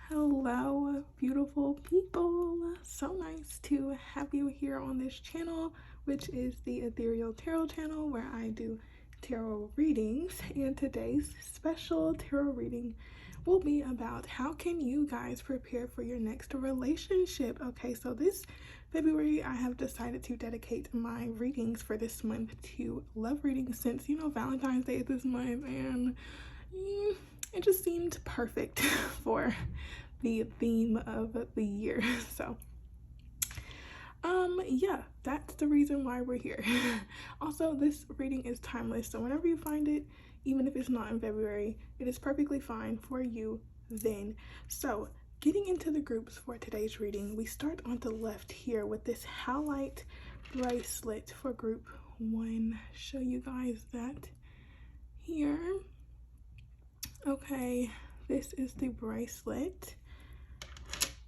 Hello, beautiful people. So nice to have you here on this channel, which is the Ethereal Tarot channel, where I do tarot readings. And today's special tarot reading will be about how can you guys prepare for your next relationship. Okay, so this February I have decided to dedicate my readings for this month to love readings, since Valentine's Day is this month, and it just seemed perfect for the theme of the year. So yeah, that's the reason why we're here. Also, this reading is timeless, so whenever you find it, even if it's not in February, it is perfectly fine for you then. So getting into the groups for today's reading, we start on the left here with this howlite bracelet for group 1. Show you guys that here. Okay, this is the bracelet,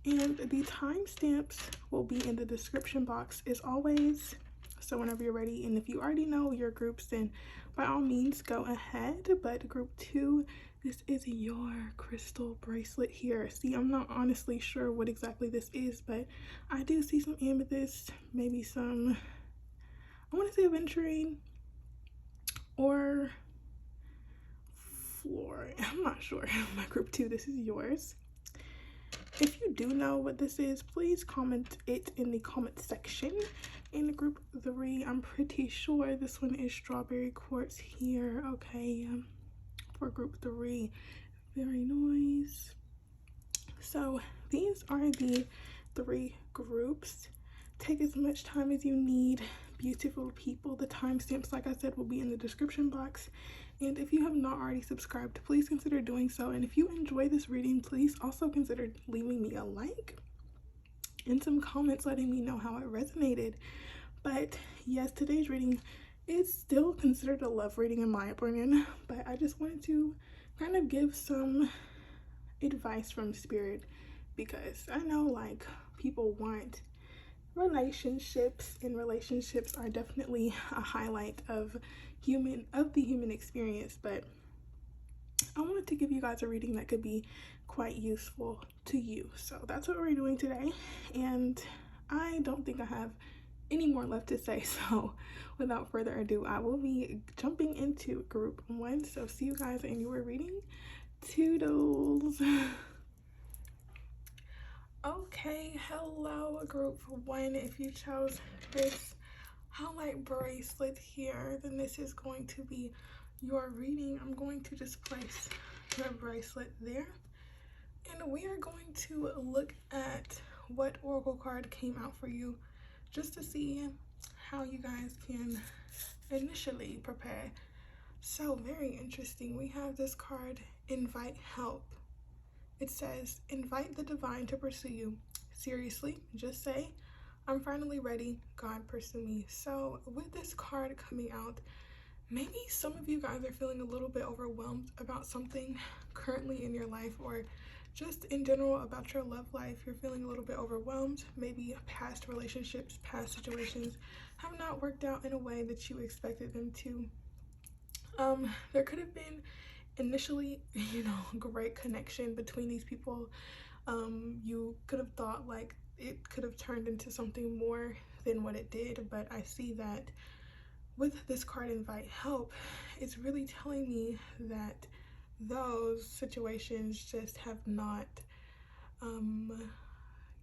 and the timestamps will be in the description box as always, so whenever you're ready. And if you already know your groups, then by all means go ahead. But group 2, this is your crystal bracelet here. See, I'm not honestly sure what exactly this is, but I do see some amethyst, maybe some, I want to say aventurine or floor, I'm not sure. My group 2, this is yours. If you do know what this is, please comment it in the comment section. In group 3, I'm pretty sure this one is strawberry quartz here. Okay, for group 3, very nice. So these are the 3 groups. Take as much time as you need, beautiful people. The timestamps, like I said, will be in the description box. And if you have not already subscribed, please consider doing so. And if you enjoy this reading, please also consider leaving me a like and some comments letting me know how it resonated. But yes, today's reading is still considered a love reading in my opinion, but I just wanted to kind of give some advice from spirit, because I know like people want relationships, and relationships are definitely a highlight of the human experience, but I wanted to give you guys a reading that could be quite useful to you. So that's what we're doing today, and I don't think I have any more left to say, so without further ado, I will be jumping into group 1. So see you guys in your reading. Toodles. Okay, hello group 1. If you chose this howlite bracelet here, then this is going to be your reading. I'm going to just place your bracelet there, and we are going to look at what oracle card came out for you, just to see how you guys can initially prepare. So very interesting. We have this card, invite help. It says, invite the divine to pursue you. Seriously, just say, I'm finally ready, God pursue me. So with this card coming out, maybe some of you guys are feeling a little bit overwhelmed about something currently in your life, or just in general about your love life. You're feeling a little bit overwhelmed. Maybe past relationships, past situations have not worked out in a way that you expected them to. There could have been initially, great connection between these people. You could have thought like it could have turned into something more than what it did, but I see that with this card, invite help, it's really telling me that those situations just have not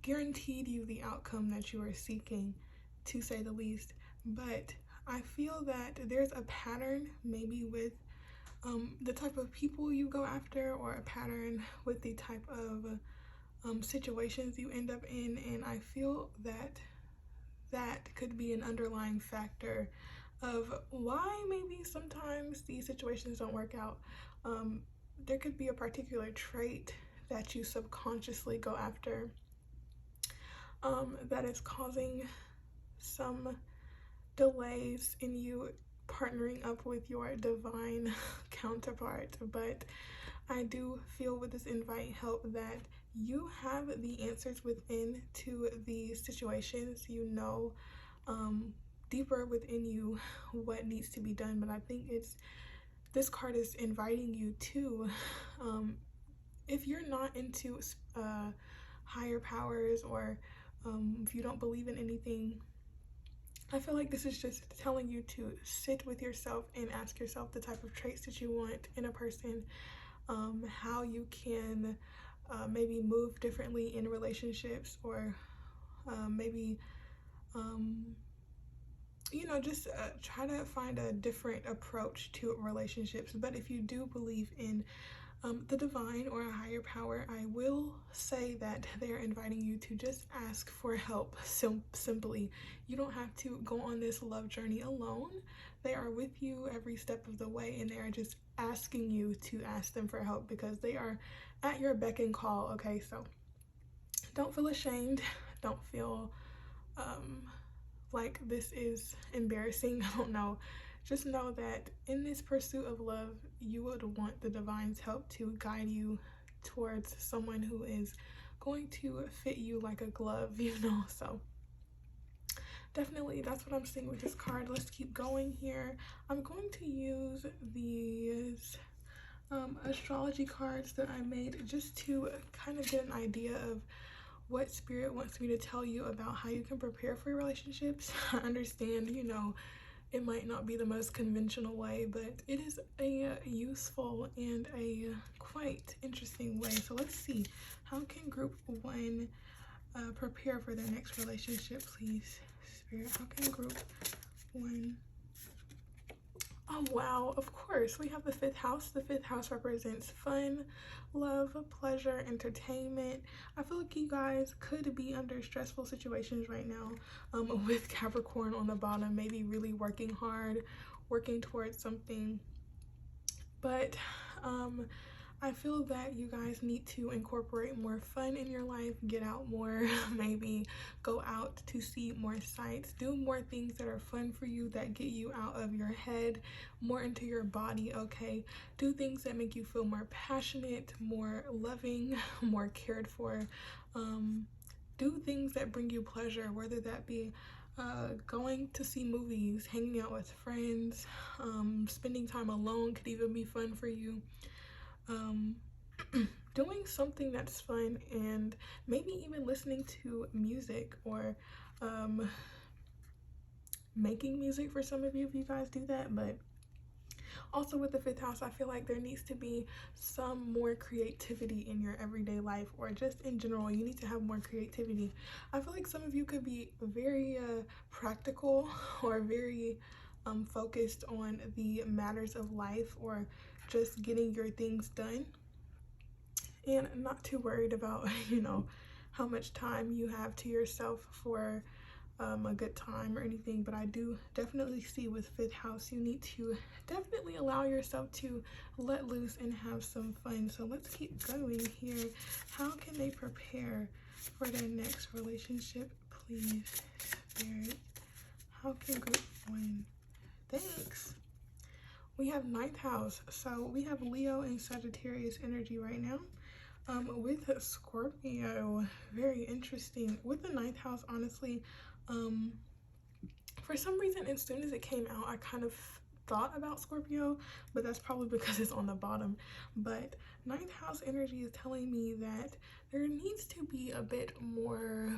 guaranteed you the outcome that you are seeking, to say the least. But I feel that there's a pattern, maybe with the type of people you go after, or a pattern with the type of situations you end up in, and I feel that that could be an underlying factor of why maybe sometimes these situations don't work out. There could be a particular trait that you subconsciously go after that is causing some delays in you partnering up with your divine counterpart. But I do feel with this invite help that you have the answers within to these situations. Deeper within you what needs to be done. But I think this card is inviting you to if you're not into higher powers, or if you don't believe in anything, I feel like this is just telling you to sit with yourself and ask yourself the type of traits that you want in a person, how you can maybe move differently in relationships, or maybe you know, just try to find a different approach to relationships. But if you do believe in the divine or a higher power, I will say that they are inviting you to just ask for help. Simply, you don't have to go on this love journey alone. They are with you every step of the way, and they are just asking you to ask them for help because they are at your beck and call. Okay, so don't feel ashamed. Don't feel like this is embarrassing. I don't know. Just know that in this pursuit of love, you would want the divine's help to guide you towards someone who is going to fit you like a glove, you know. So definitely that's what I'm seeing with this card. Let's keep going here. I'm going to use these astrology cards that I made just to kind of get an idea of what spirit wants me to tell you about how you can prepare for your relationships. I understand, you know, it might not be the most conventional way, but it is a useful and a quite interesting way. So let's see, how can group one prepare for their next relationship, please, spirit? How can group one? Oh wow, of course, we have the fifth house. The fifth house represents fun, love, pleasure, entertainment. I feel like you guys could be under stressful situations right now, with Capricorn on the bottom, maybe really working hard, working towards something. But I feel that you guys need to incorporate more fun in your life, get out more, maybe go out to see more sights, do more things that are fun for you, that get you out of your head, more into your body, okay? Do things that make you feel more passionate, more loving, more cared for. Do things that bring you pleasure, whether that be going to see movies, hanging out with friends, spending time alone could even be fun for you. Doing something that's fun, and maybe even listening to music, or making music for some of you if you guys do that. But also with the fifth house, I feel like there needs to be some more creativity in your everyday life, or just in general, you need to have more creativity. I feel like some of you could be very practical, or very focused on the matters of life, or just getting your things done, and not too worried about, you know, how much time you have to yourself for a good time or anything. But I do definitely see with fifth house, you need to definitely allow yourself to let loose and have some fun. So let's keep going here. How can they prepare for their next relationship, please, spirit? How can group one? Thanks. We have ninth house, so we have Leo and Sagittarius energy right now. With Scorpio, very interesting. With the ninth house, honestly, for some reason, as soon as it came out, I kind of thought about Scorpio, but that's probably because it's on the bottom. But ninth house energy is telling me that there needs to be a bit more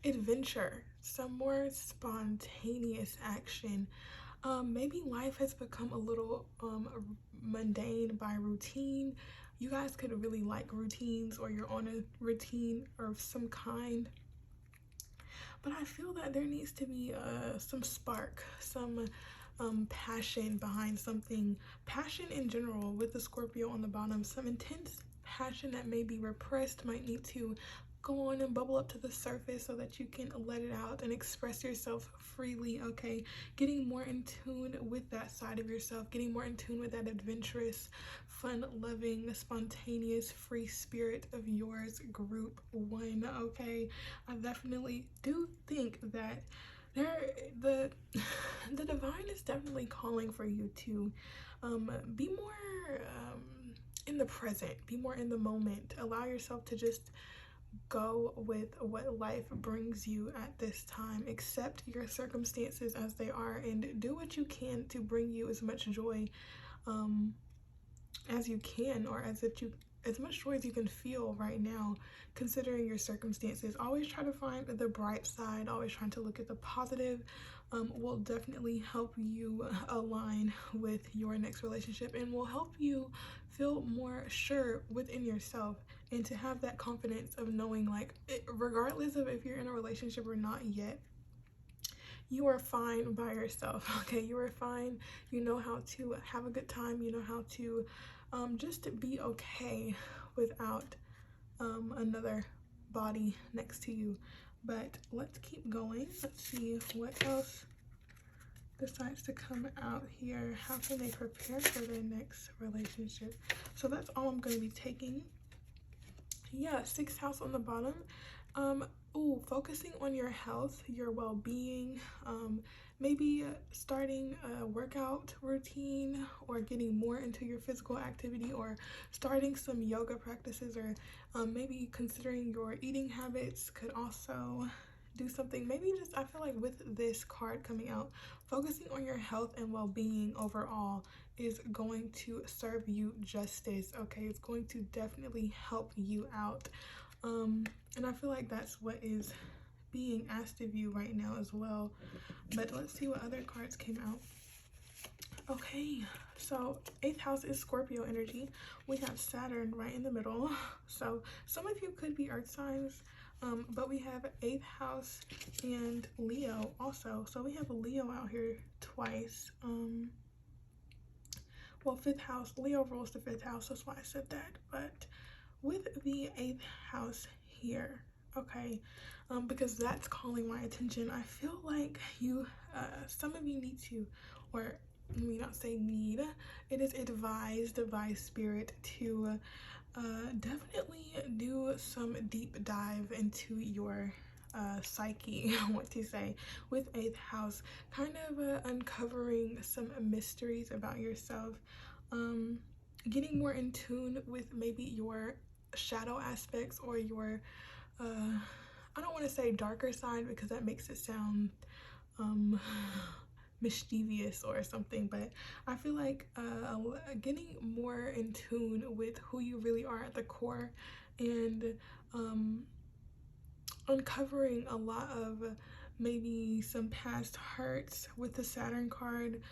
adventure, some more spontaneous action. Maybe life has become a little mundane by routine. You guys could really like routines, or you're on a routine of some kind. But I feel that there needs to be some spark, some passion behind something. Passion in general with the Scorpio on the bottom. Some intense passion that may be repressed might need to go on and bubble up to the surface so that you can let it out and express yourself freely, okay? Getting more in tune with that side of yourself, getting more in tune with that adventurous, fun-loving, spontaneous, free spirit of yours, group one, okay? I definitely do think that the divine is definitely calling for you to be more in the present, be more in the moment, allow yourself to just go with what life brings you at this time. Accept your circumstances as they are, and do what you can to bring you as much joy as you can, or as much joy as you can feel right now, considering your circumstances. Always try to find the bright side, always trying to look at the positive. Will definitely help you align with your next relationship, and will help you feel more sure within yourself, and to have that confidence of knowing, like, regardless of if you're in a relationship or not yet, you are fine by yourself. Okay, you are fine. You know how to have a good time. You know how to just be okay without another body next to you. But let's keep going. Let's see what else decides to come out here. How can they prepare for their next relationship? So that's all I'm going to be taking. Yeah, 6th house on the bottom. Focusing on your health, your well-being, maybe starting a workout routine, or getting more into your physical activity, or starting some yoga practices, or maybe considering your eating habits could also do something. Maybe just, I feel like with this card coming out, focusing on your health and well-being overall is going to serve you justice. Okay, it's going to definitely help you out. And I feel like that's what is being asked of you right now as well. But let's see what other cards came out. Okay, so 8th house is Scorpio energy. We have Saturn right in the middle. So some of you could be earth signs, but we have 8th house and Leo also. So we have a Leo out here twice. Well, 5th house, Leo rules the 5th house, that's why I said that. But with the 8th house here, okay, because that's calling my attention, I feel like you, some of you need to, or let me not say need, it is advised by spirit to definitely do some deep dive into your psyche, I want to say, with 8th house, kind of uncovering some mysteries about yourself, getting more in tune with maybe your shadow aspects, or your I don't want to say darker side, because that makes it sound mischievous or something, but I feel like getting more in tune with who you really are at the core, and uncovering a lot of maybe some past hurts with the Saturn card,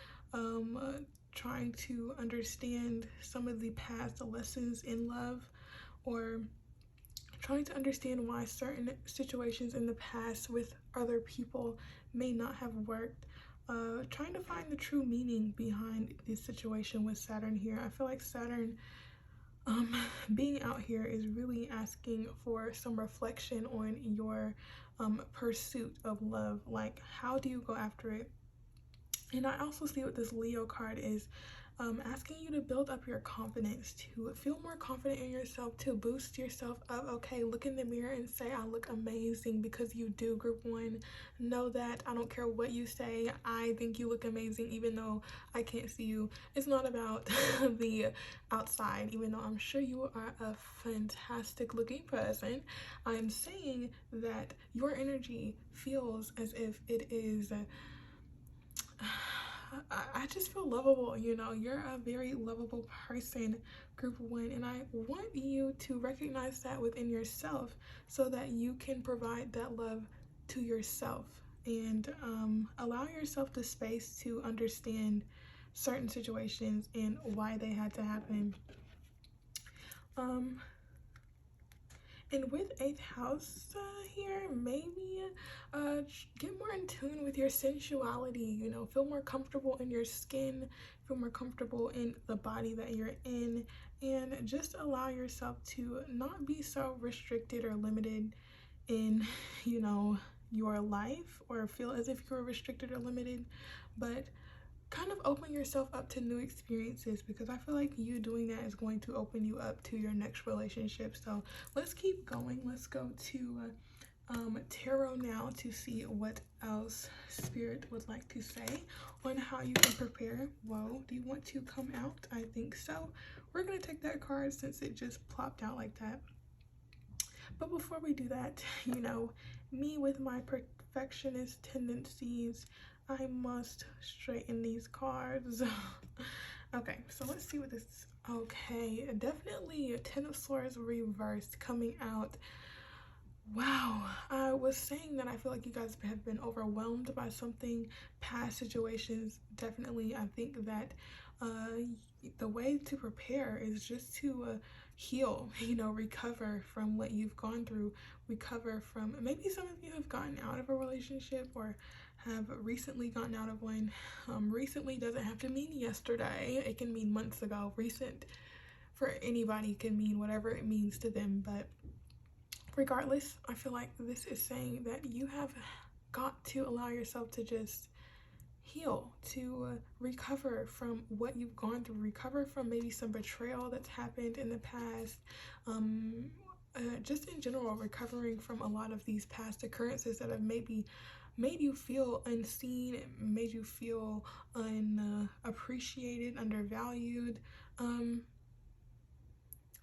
trying to understand some of the past lessons in love, or trying to understand why certain situations in the past with other people may not have worked, trying to find the true meaning behind this situation with Saturn here. I feel like Saturn being out here is really asking for some reflection on your pursuit of love. Like, how do you go after it? And I also see what this Leo card is asking you to build up your confidence, to feel more confident in yourself, to boost yourself up. Okay, look in the mirror and say, I look amazing, because you do, group 1. Know that. I don't care what you say, I think you look amazing even though I can't see you. It's not about the outside, even though I'm sure you are a fantastic looking person. I'm saying that your energy feels as if it is I just feel lovable, you know. You're a very lovable person, group 1, and I want you to recognize that within yourself, so that you can provide that love to yourself, and allow yourself the space to understand certain situations and why they had to happen. And with 8th house here, maybe get more in tune with your sensuality, you know, feel more comfortable in your skin, feel more comfortable in the body that you're in, and just allow yourself to not be so restricted or limited in, you know, your life, or feel as if you're restricted or limited, but kind of open yourself up to new experiences, because I feel like you doing that is going to open you up to your next relationship. So let's keep going. Let's go to tarot now to see what else spirit would like to say on how you can prepare. Whoa, do you want to come out? I think so. We're going to take that card since it just plopped out like that. But before we do that, you know, me with my perfectionist tendencies, I must straighten these cards. Okay, so let's see what this is. Okay, definitely 10 of Swords reversed coming out. Wow, I was saying that I feel like you guys have been overwhelmed by something, past situations. Definitely, I think that uh, the way to prepare is just to heal, recover from what you've gone through, recover from maybe some of you have gotten out of a relationship or have recently gotten out of one. Recently doesn't have to mean yesterday, it can mean months ago. Recent for anybody can mean whatever it means to them, but regardless, I feel like this is saying that you have got to allow yourself to just heal, to recover from what you've gone through, recover from maybe some betrayal that's happened in the past. Just in general, recovering from a lot of these past occurrences that have maybe made you feel unseen, made you feel unappreciated, undervalued.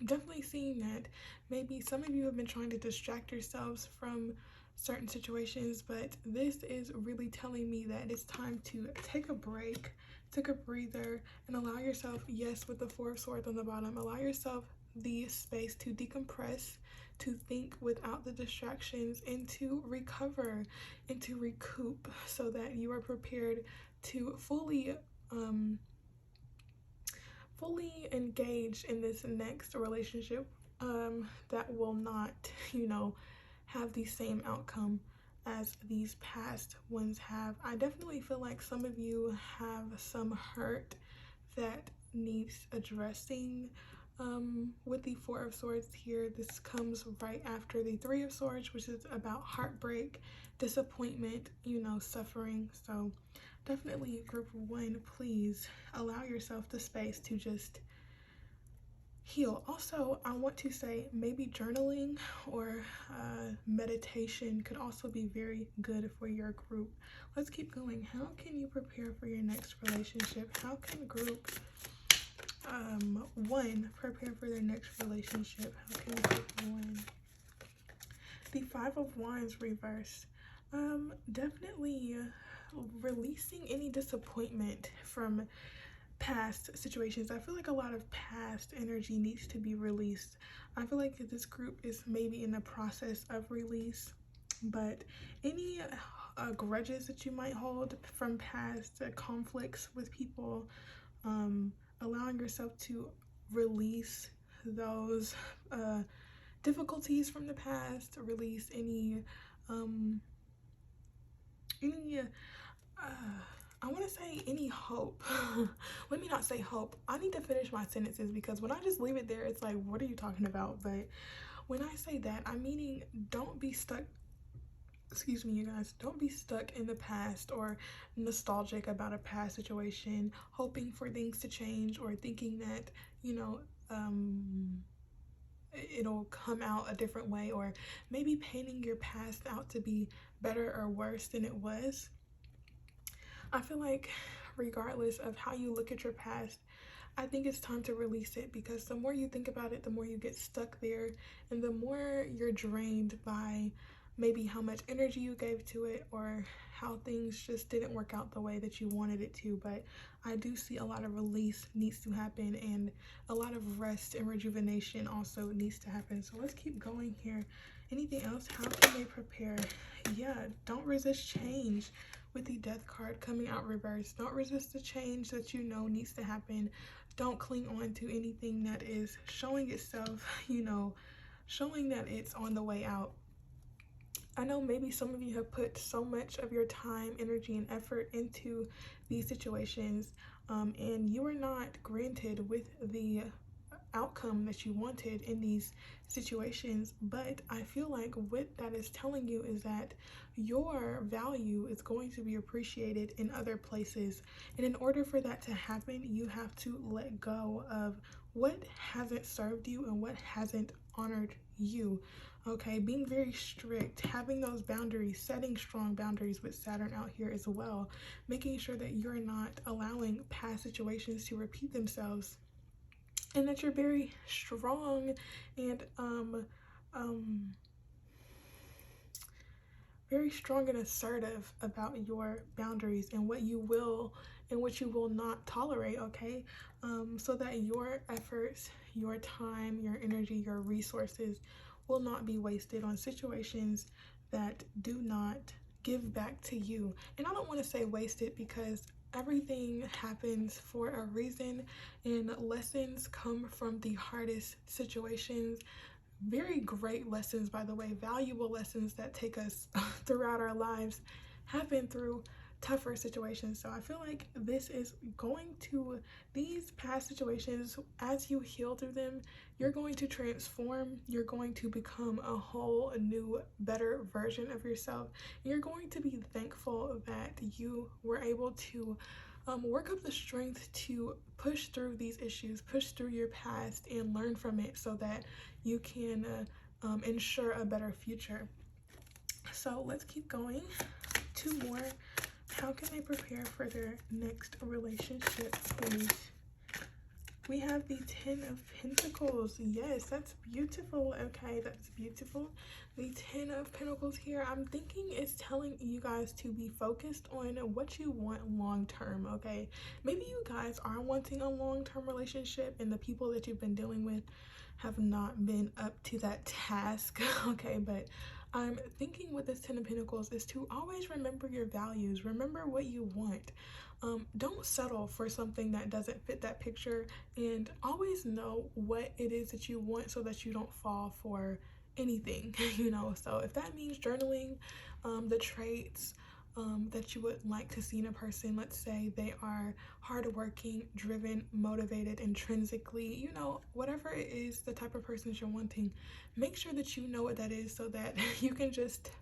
Definitely seeing that maybe some of you have been trying to distract yourselves from certain situations, but this is really telling me that it's time to take a break, take a breather, and allow yourself, yes, with the Four of Swords on the bottom, allow yourself the space to decompress, to think without the distractions, and to recover and to recoup so that you are prepared to fully engaged in this next relationship that will not, have the same outcome as these past ones have. I definitely feel like some of you have some hurt that needs addressing with the Four of Swords here. This comes right after the Three of Swords, which is about heartbreak, disappointment, suffering. So definitely, group one, please allow yourself the space to just heal. Also, I want to say maybe journaling or meditation could also be very good for your group. Let's keep going. How can you prepare for your next relationship? How can group one prepare for their next relationship? How can group one? The Five of Wands reverse. Definitely releasing any disappointment from past situations. I feel like a lot of past energy needs to be released. I feel like this group is maybe in the process of release, but any grudges that you might hold from past conflicts with people, allowing yourself to release those difficulties from the past, release any I want to say any hope. Let me not say hope. I need to finish my sentences because when I just leave it there, it's like, what are you talking about? But when I say that, I'm meaning don't be stuck. Excuse me, you guys. Don't be stuck in the past or nostalgic about a past situation, hoping for things to change or thinking that, it'll come out a different way, or maybe painting your past out to be better or worse than it was. I feel like regardless of how you look at your past, I think it's time to release it, because the more you think about it, the more you get stuck there, and the more you're drained by maybe how much energy you gave to it or how things just didn't work out the way that you wanted it to. But I do see a lot of release needs to happen, and a lot of rest and rejuvenation also needs to happen. So let's keep going here. Anything else? How can they prepare? Yeah, don't resist change with the Death card coming out reversed. Don't resist the change that you know needs to happen. Don't cling on to anything that is showing itself, showing that it's on the way out. I know maybe some of you have put so much of your time, energy, and effort into these situations, and you are not granted with the outcome that you wanted in these situations. But I feel like what that is telling you is that your value is going to be appreciated in other places, and in order for that to happen, you have to let go of what hasn't served you and what hasn't honored you. Okay, being very strict, having those boundaries, setting strong boundaries with Saturn out here as well, making sure that you're not allowing past situations to repeat themselves, and that you're very strong and very strong and assertive about your boundaries and what you will and what you will not tolerate, okay? So that your efforts, your time, your energy, your resources will not be wasted on situations that do not give back to you. And I don't want to say wasted, because everything happens for a reason, and lessons come from the hardest situations. Very great lessons, by the way, valuable lessons that take us throughout our lives happen through tougher situations. So I feel like this is going to, these past situations, as you heal through them, you're going to transform. You're going to become a whole new, better version of yourself. You're going to be thankful that you were able to work up the strength to push through these issues, push through your past, and learn from it so that you can ensure a better future. So let's keep going. 2 more. How can they prepare for their next relationship, please? We have the 10 of Pentacles. Yes, that's beautiful. Okay, that's beautiful. The 10 of Pentacles here, I'm thinking it's telling you guys to be focused on what you want long term, okay? Maybe you guys are wanting a long-term relationship and the people that you've been dealing with have not been up to that task, okay? But I'm thinking with this 10 of Pentacles is to always remember your values. Remember what you want. Don't settle for something that doesn't fit that picture, and always know what it is that you want so that you don't fall for anything, you know. So if that means journaling the traits that you would like to see in a person, let's say they are hardworking, driven, motivated, intrinsically, you know, whatever it is, the type of person you're wanting, make sure that you know what that is so that you can just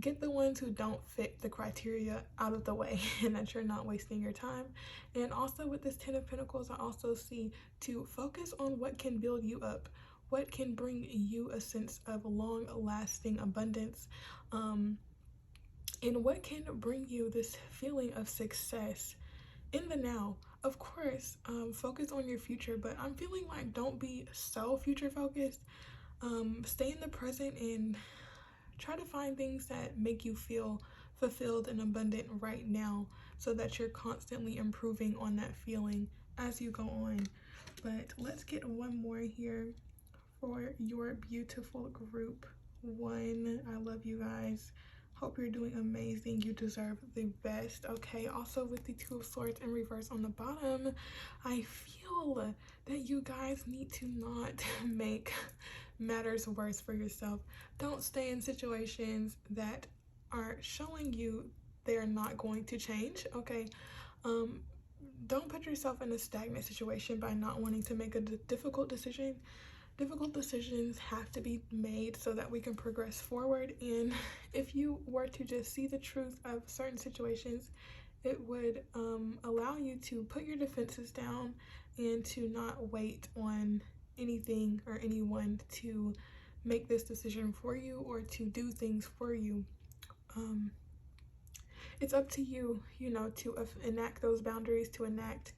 get the ones who don't fit the criteria out of the way and that you're not wasting your time. And also with this 10 of Pentacles, I also see to focus on what can build you up, what can bring you a sense of long-lasting abundance, and what can bring you this feeling of success in the now. Of course, focus on your future, but I'm feeling like don't be so future focused. Stay in the present and try to find things that make you feel fulfilled and abundant right now so that you're constantly improving on that feeling as you go on. But let's get one more here for your beautiful group 1. I love you guys. Hope you're doing amazing. You deserve the best, okay? Also with the 2 of Swords in reverse on the bottom, I feel that you guys need to not make matters worse for yourself. Don't stay in situations that are showing you they're not going to change, okay? Don't put yourself in a stagnant situation by not wanting to make a difficult decision. Difficult decisions have to be made so that we can progress forward, and if you were to just see the truth of certain situations, it would allow you to put your defenses down and to not wait on anything or anyone to make this decision for you or to do things for you. It's up to you, you know, to enact those boundaries, to enact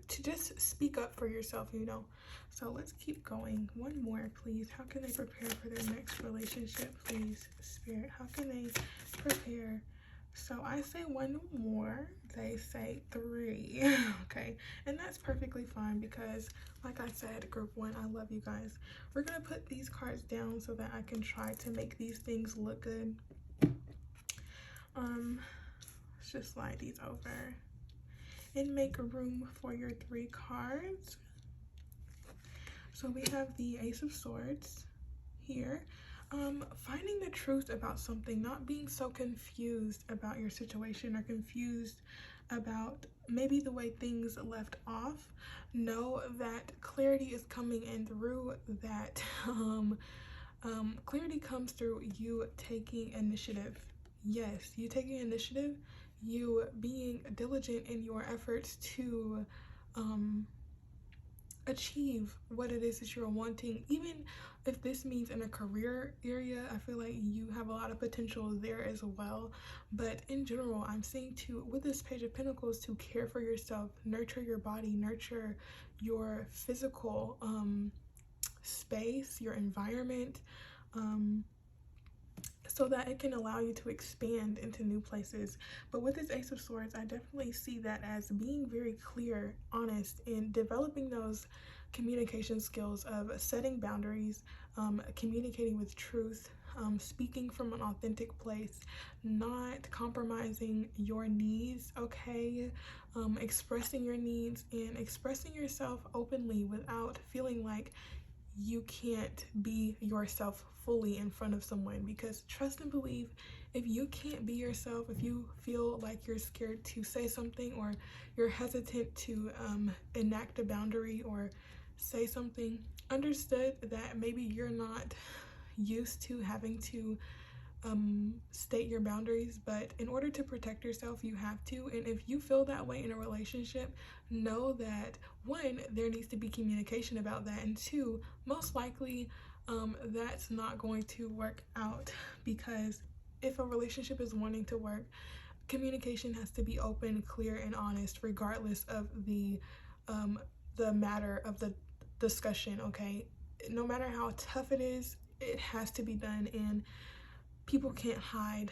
to just speak up for yourself, you know. So let's keep going. One more, please. How can they prepare for their next relationship, please, Spirit? How can they prepare? So I say 1 more, they say 3. Okay, and that's perfectly fine because, like I said, group 1, I love you guys. We're gonna put these cards down so that I can try to make these things look good. Let's just slide these over and make room for your 3 cards. So we have the Ace of Swords here. Finding the truth about something, not being so confused about your situation or confused about maybe the way things left off. Know that clarity is coming in through that. Clarity comes through you taking initiative. Yes, you taking initiative, you being diligent in your efforts to achieve what it is that you're wanting. Even if this means in a career area, I feel like you have a lot of potential there as well. But in general, I'm seeing to, with this Page of Pentacles, to care for yourself, nurture your body, nurture your physical space, your environment, so that it can allow you to expand into new places. But with this Ace of Swords, I definitely see that as being very clear, honest, and developing those communication skills of setting boundaries, communicating with truth, speaking from an authentic place, not compromising your needs, okay? Expressing your needs and expressing yourself openly without feeling like you can't be yourself fully in front of someone. Because trust and believe, if you can't be yourself, if you feel like you're scared to say something, or you're hesitant to enact a boundary or say something, understood that maybe you're not used to having to state your boundaries, but in order to protect yourself, you have to. And if you feel that way in a relationship, know that one, there needs to be communication about that, and two, most likely that's not going to work out. Because if a relationship is wanting to work, communication has to be open, clear, and honest, regardless of the matter of the discussion, okay? No matter how tough it is, it has to be done. And people can't hide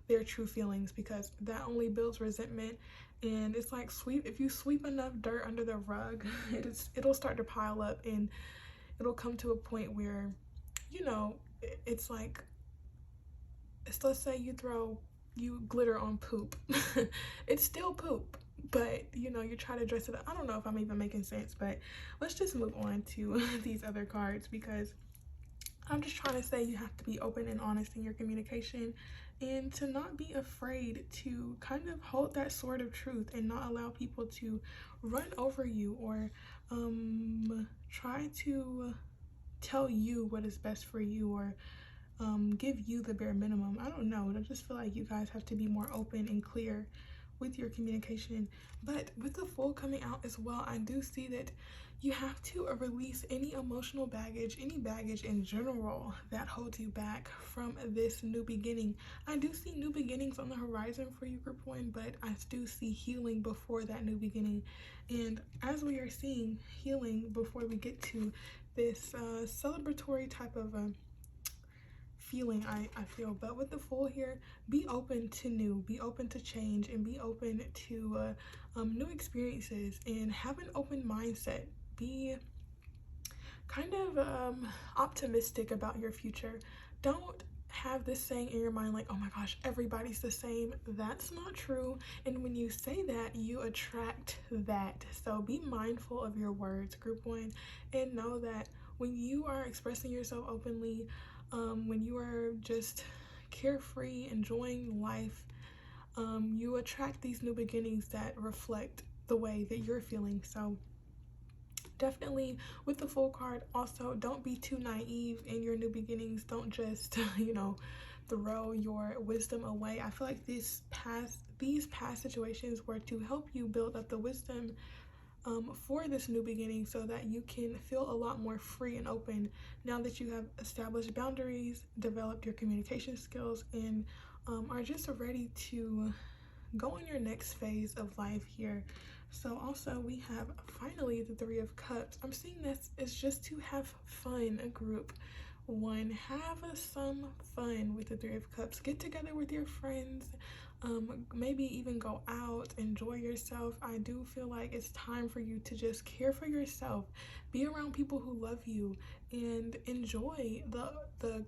their true feelings, because that only builds resentment. And it's like, if you sweep enough dirt under the rug, it'll start to pile up, and it'll come to a point where, you know, it's like, let's say you glitter on poop. It's still poop, but you know, you try to dress it up. I don't know if I'm even making sense, but let's just move on to these other cards, because I'm just trying to say you have to be open and honest in your communication, and to not be afraid to kind of hold that sword of truth and not allow people to run over you, or try to tell you what is best for you, or give you the bare minimum. I don't know. I just feel like you guys have to be more open and clear with your communication. But with the Fool coming out as well, I do see that you have to release any emotional baggage, any baggage in general that holds you back from this new beginning. I do see new beginnings on the horizon for you, group one, but I do see healing before that new beginning. And as we are seeing healing before we get to this celebratory type of feeling, I feel. But with the Fool here, be open to new, be open to change, and be open to new experiences, and have an open mindset. Be kind of optimistic about your future. Don't have this saying in your mind like, oh my gosh, everybody's the same. That's not true. And when you say that, you attract that. So be mindful of your words, group one, and know that when you are expressing yourself openly, when you are just carefree, enjoying life, you attract these new beginnings that reflect the way that you're feeling. So definitely with the Fool card, also don't be too naive in your new beginnings. Don't just you know, throw your wisdom away. I feel like these past situations were to help you build up the wisdom for this new beginning, so that you can feel a lot more free and open now that you have established boundaries, developed your communication skills, and are just ready to go on your next phase of life here. So also we have finally the Three of Cups. I'm seeing this is just to have fun, a group one. Have some fun with the Three of Cups. Get together with your friends, maybe even go out, enjoy yourself. I do feel like it's time for you to just care for yourself, be around people who love you, and enjoy the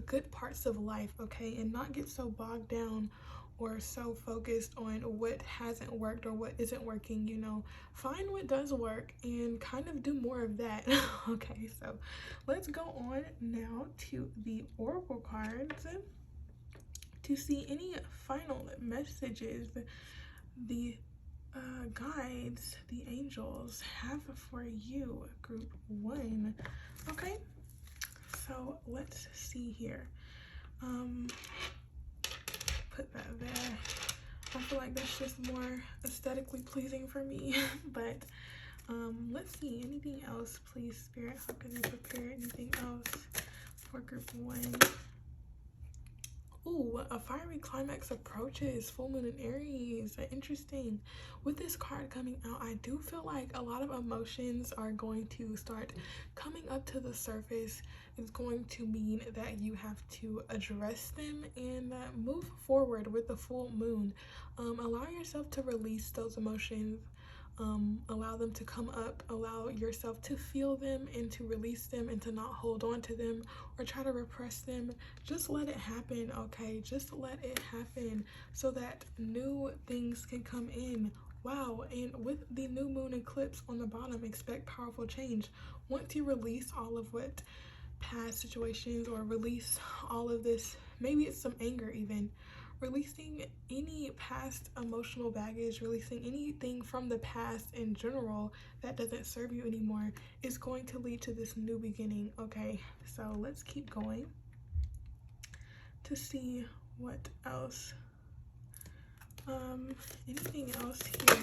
good parts of life, okay? And not get so bogged down or so focused on what hasn't worked or what isn't working. You know, find what does work and kind of do more of that. Okay, so let's go on now to the Oracle cards to see any final messages the guides, the angels have for you, group one. Okay, so let's see here. Put that there. I feel like that's just more aesthetically pleasing for me. But let's see, anything else, please, Spirit? How can I prepare anything else for group one? Ooh, a fiery climax approaches. Full moon in Aries. Interesting. With this card coming out, I do feel like a lot of emotions are going to start coming up to the surface. It's going to mean that you have to address them and move forward with the full moon. Allow yourself to release those emotions. Allow them to come up, allow yourself to feel them and to release them and to not hold on to them or try to repress them. Just let it happen, okay? Just let it happen so that new things can come in. Wow, and with the new moon eclipse on the bottom, expect powerful change. Once you release all of what past situations or release all of this, maybe it's some anger even, releasing any past emotional baggage, releasing anything from the past in general that doesn't serve you anymore is going to lead to this new beginning, okay? So let's keep going to see what else. Anything else here?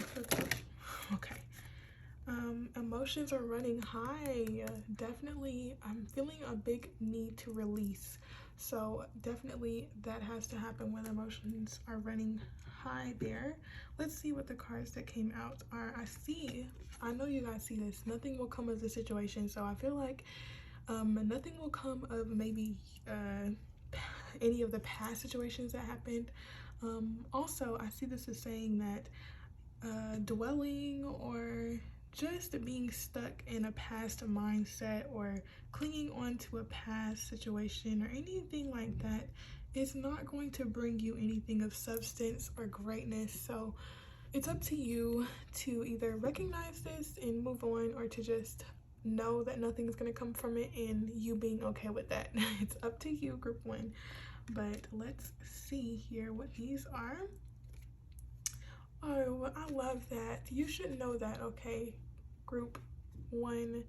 Okay. Emotions are running high. Definitely, I'm feeling a big need to release. So definitely that has to happen when emotions are running high there. Let's see what the cards that came out are. I know you guys see this. Nothing will come of the situation. So I feel like nothing will come of maybe any of the past situations that happened. Also, I see this as saying that dwelling or just being stuck in a past mindset or clinging on to a past situation or anything like that is not going to bring you anything of substance or greatness. So it's up to you to either recognize this and move on, or to just know that nothing's going to come from it and you being okay with that. It's up to you, group one. But let's see here what these are. Oh, I love that. You should know that, okay? Group one,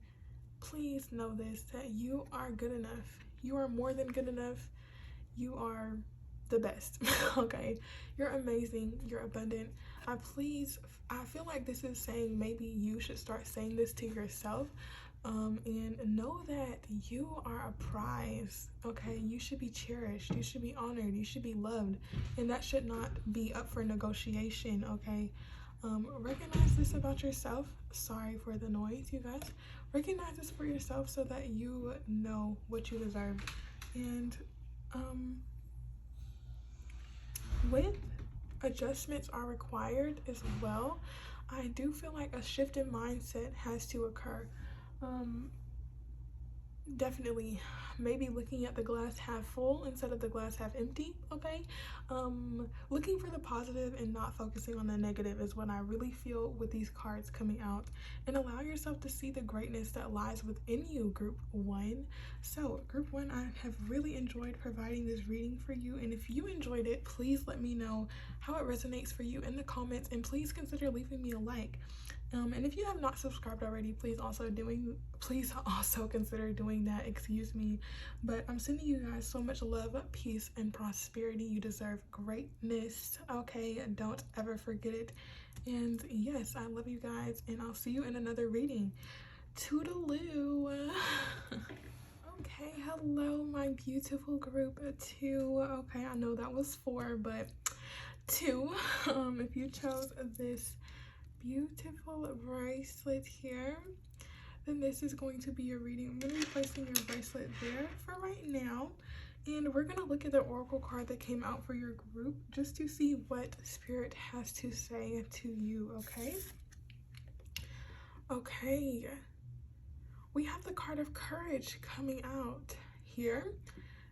please know this, that you are good enough. You are more than good enough. You are the best, okay? You're amazing. You're abundant. I feel like this is saying maybe you should start saying this to yourself. And know that you are a prize, okay? You should be cherished, you should be honored, you should be loved, and that should not be up for negotiation, okay? Recognize this about yourself. Sorry for the noise, you guys. Recognize this for yourself so that you know what you deserve. And with adjustments are required as well, I do feel like a shift in mindset has to occur. Definitely maybe looking at the glass half full instead of the glass half empty, okay? Looking for the positive and not focusing on the negative is what I really feel with these cards coming out. And allow yourself to see the greatness that lies within you, group one. So group one, I have really enjoyed providing this reading for you, and if you enjoyed it, please let me know how it resonates for you in the comments, and please consider leaving me a like. And if you have not subscribed already, please also consider doing that, excuse me. But I'm sending you guys so much love, peace, and prosperity. You deserve greatness, okay? Don't ever forget it. And yes, I love you guys, and I'll see you in another reading. Toodaloo. Okay, hello my beautiful group two. Okay, I know that was four, but two. If you chose this beautiful bracelet here, then this is going to be your reading. I'm going to be placing your bracelet there for right now, and we're going to look at the oracle card that came out for your group just to see what spirit has to say to you, okay? Okay, we have the card of courage coming out here.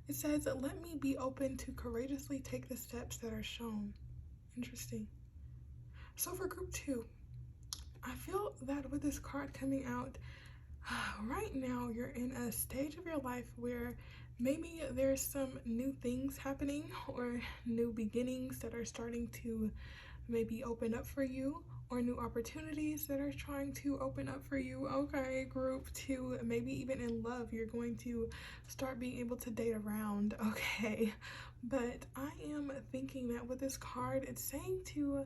It says, let me be open to courageously take the steps that are shown. Interesting. So for group two, I feel that with this card coming out, right now you're in a stage of your life where maybe there's some new things happening or new beginnings that are starting to maybe open up for you, or new opportunities that are trying to open up for you. Okay, group two, maybe even in love, you're going to start being able to date around, okay? But I am thinking that with this card, it's saying to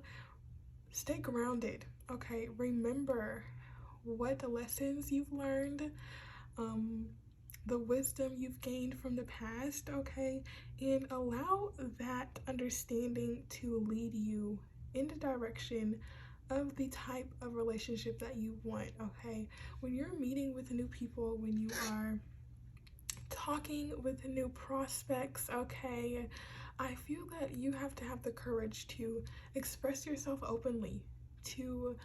stay grounded, okay? Remember what the lessons you've learned. the wisdom you've gained from the past, okay? And allow that understanding to lead you in the direction of the type of relationship that you want, okay? When you're meeting with new people, when you are talking with new prospects, okay, I feel that you have to have the courage to express yourself openly, to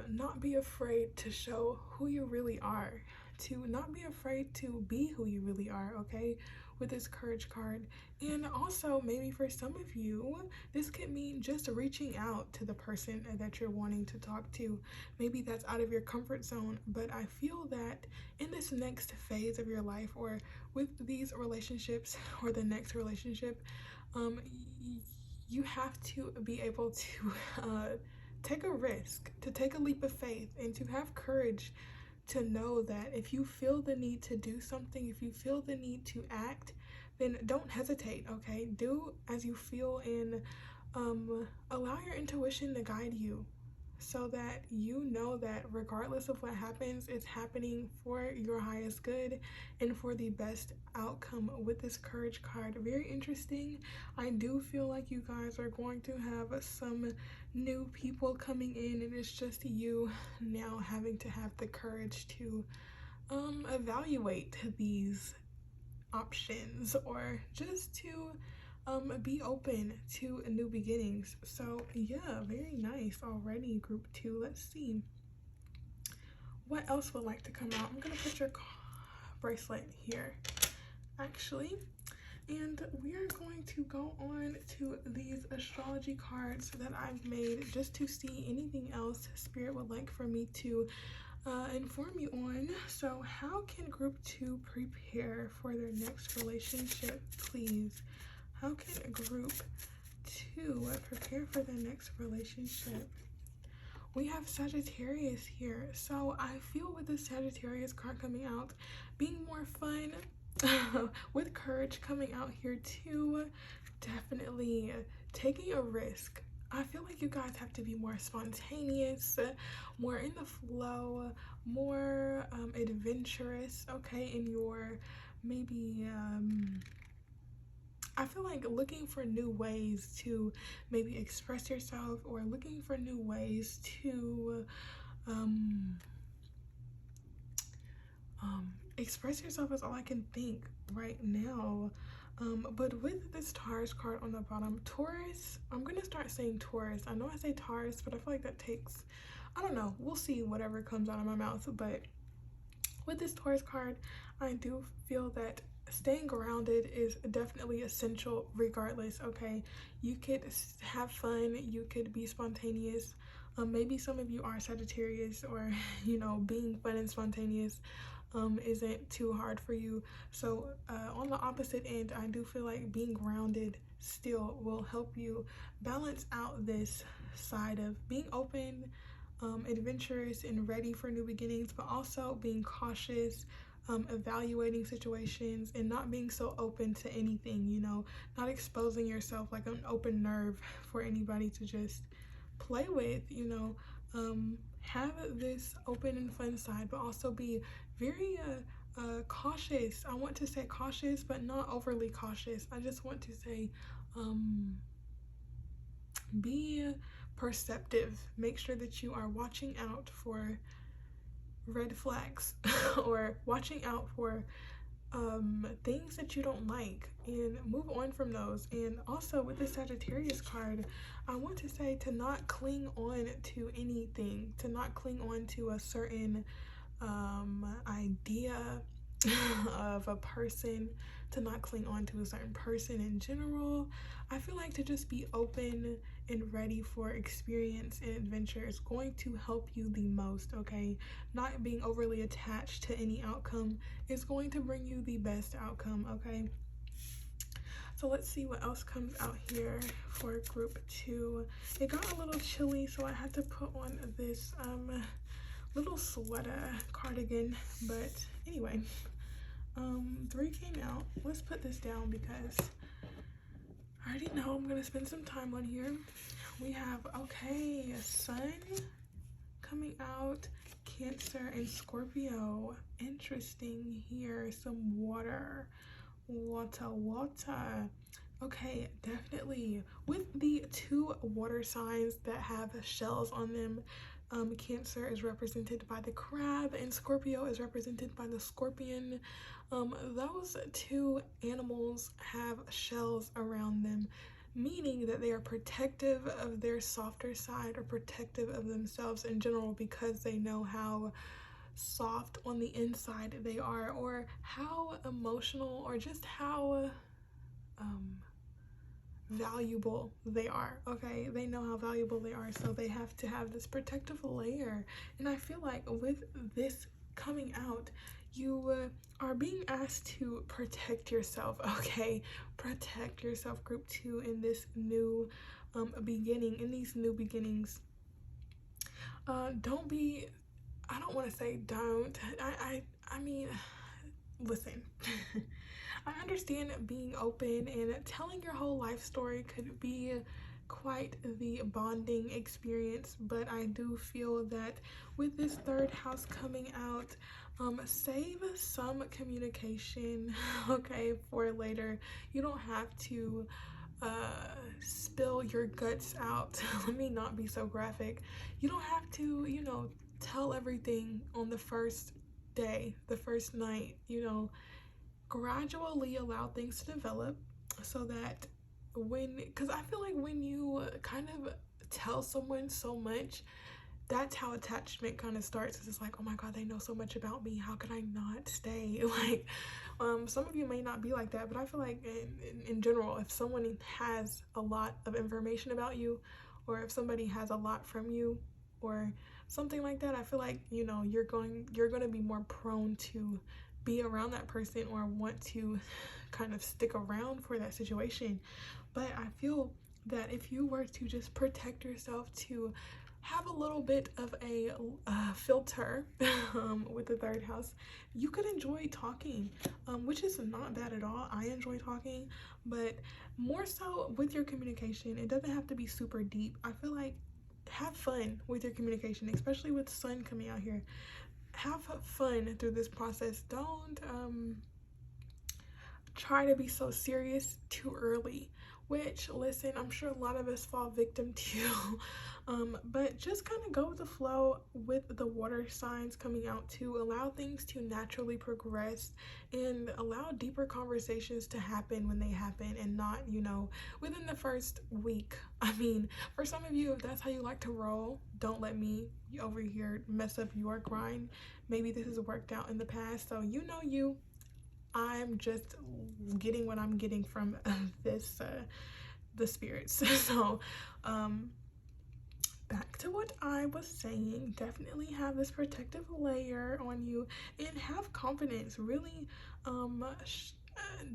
not be afraid to show who you really are, to not be afraid to be who you really are, okay, with this courage card. And also, maybe for some of you, this could mean just reaching out to the person that you're wanting to talk to. Maybe that's out of your comfort zone, but I feel that in this next phase of your life, or with these relationships, or the next relationship, you have to be able to take a risk, to take a leap of faith, and to have courage to know that if you feel the need to do something, if you feel the need to act, then don't hesitate, okay? Do as you feel, and allow your intuition to guide you, so that you know that regardless of what happens, it's happening for your highest good and for the best outcome with this courage card. Very interesting. I do feel like you guys are going to have some new people coming in, and it's just you now having to have the courage to evaluate these options, or just to be open to new beginnings. So yeah, very nice already, group 2. Let's see what else would like to come out. I'm gonna put your bracelet here actually, and we are going to go on to these astrology cards that I've made, just to see anything else Spirit would like for me to inform you on. So how can group 2 prepare for their next relationship, please? How can group 2 prepare for their next relationship? We have Sagittarius here. So I feel with the Sagittarius card coming out, being more fun, with courage coming out here too, definitely taking a risk. I feel like you guys have to be more spontaneous, more in the flow, more adventurous, okay, in your maybe I feel like looking for new ways to maybe express yourself, or looking for new ways to express yourself is all I can think right now. But with this Taurus card on the bottom, Taurus, I'm gonna start saying Taurus. I know I say Taurus, but I feel like that takes, I don't know, we'll see whatever comes out of my mouth. But with this Taurus card, I do feel that staying grounded is definitely essential regardless, okay? You could have fun, you could be spontaneous. Maybe some of you are Sagittarius, or you know, being fun and spontaneous isn't too hard for you. So on the opposite end, I do feel like being grounded still will help you balance out this side of being open, adventurous, and ready for new beginnings, but also being cautious, evaluating situations, and not being so open to anything, you know, not exposing yourself like an open nerve for anybody to just play with, you know. Have this open and fun side, but also be very cautious. I want to say cautious, but not overly cautious. I just want to say be perceptive. Make sure that you are watching out for red flags or watching out for things that you don't like, and move on from those. And also with the Sagittarius card, I want to say to not cling on to anything, to not cling on to a certain idea of a person, to not cling on to a certain person in general. I feel like to just be open and ready for experience and adventure is going to help you the most, okay? Not being overly attached to any outcome is going to bring you the best outcome, okay? So let's see what else comes out here for group 2. It got a little chilly, so I had to put on this little sweater cardigan, but anyway, 3 came out. Let's put this down because I already know I'm gonna spend some time on here. We have, okay, sun coming out, Cancer and Scorpio. Interesting here. Some water. Okay, definitely. With the two water signs that have shells on them, Cancer is represented by the crab and Scorpio is represented by the scorpion. Those two animals have shells around them, meaning that they are protective of their softer side or protective of themselves in general because they know how soft on the inside they are, or how emotional, or just how valuable they are. Okay, they know how valuable they are, so they have to have this protective layer. And I feel like with this coming out, you are being asked to protect yourself. Okay, protect yourself, group 2, in this new beginning, in these new beginnings. Don't be, I don't want to say don't, I mean, listen. I understand being open and telling your whole life story could be quite the bonding experience, but I do feel that with this third house coming out, save some communication, okay, for later. You don't have to spill your guts out. Let me not be so graphic. You don't have to, you know, tell everything on the first day, the first night, you know. Gradually allow things to develop so that because I feel like when you kind of tell someone so much, that's how attachment kind of starts. It's like, oh my god, they know so much about me, how could I not stay? Like, some of you may not be like that, but I feel like in general, if someone has a lot of information about you, or if somebody has a lot from you, or something like that, I feel like, you know, you're going to be more prone to be around that person or want to kind of stick around for that situation. But I feel that if you were to just protect yourself, to have a little bit of a filter with the third house, you could enjoy talking, which is not bad at all. I enjoy talking, but more so with your communication, it doesn't have to be super deep. I feel like have fun with your communication, especially with sun coming out here. Have fun through this process. Don't try to be so serious too early, which, listen, I'm sure a lot of us fall victim to. But just kind of go with the flow with the water signs coming out, to allow things to naturally progress and allow deeper conversations to happen when they happen, and not, you know, within the first week. I mean, for some of you, if that's how you like to roll, don't let me over here mess up your grind. Maybe this has worked out in the past, so you know you. I'm just getting what I'm getting from this the spirits. So back to what I was saying, definitely have this protective layer on you and have confidence. Really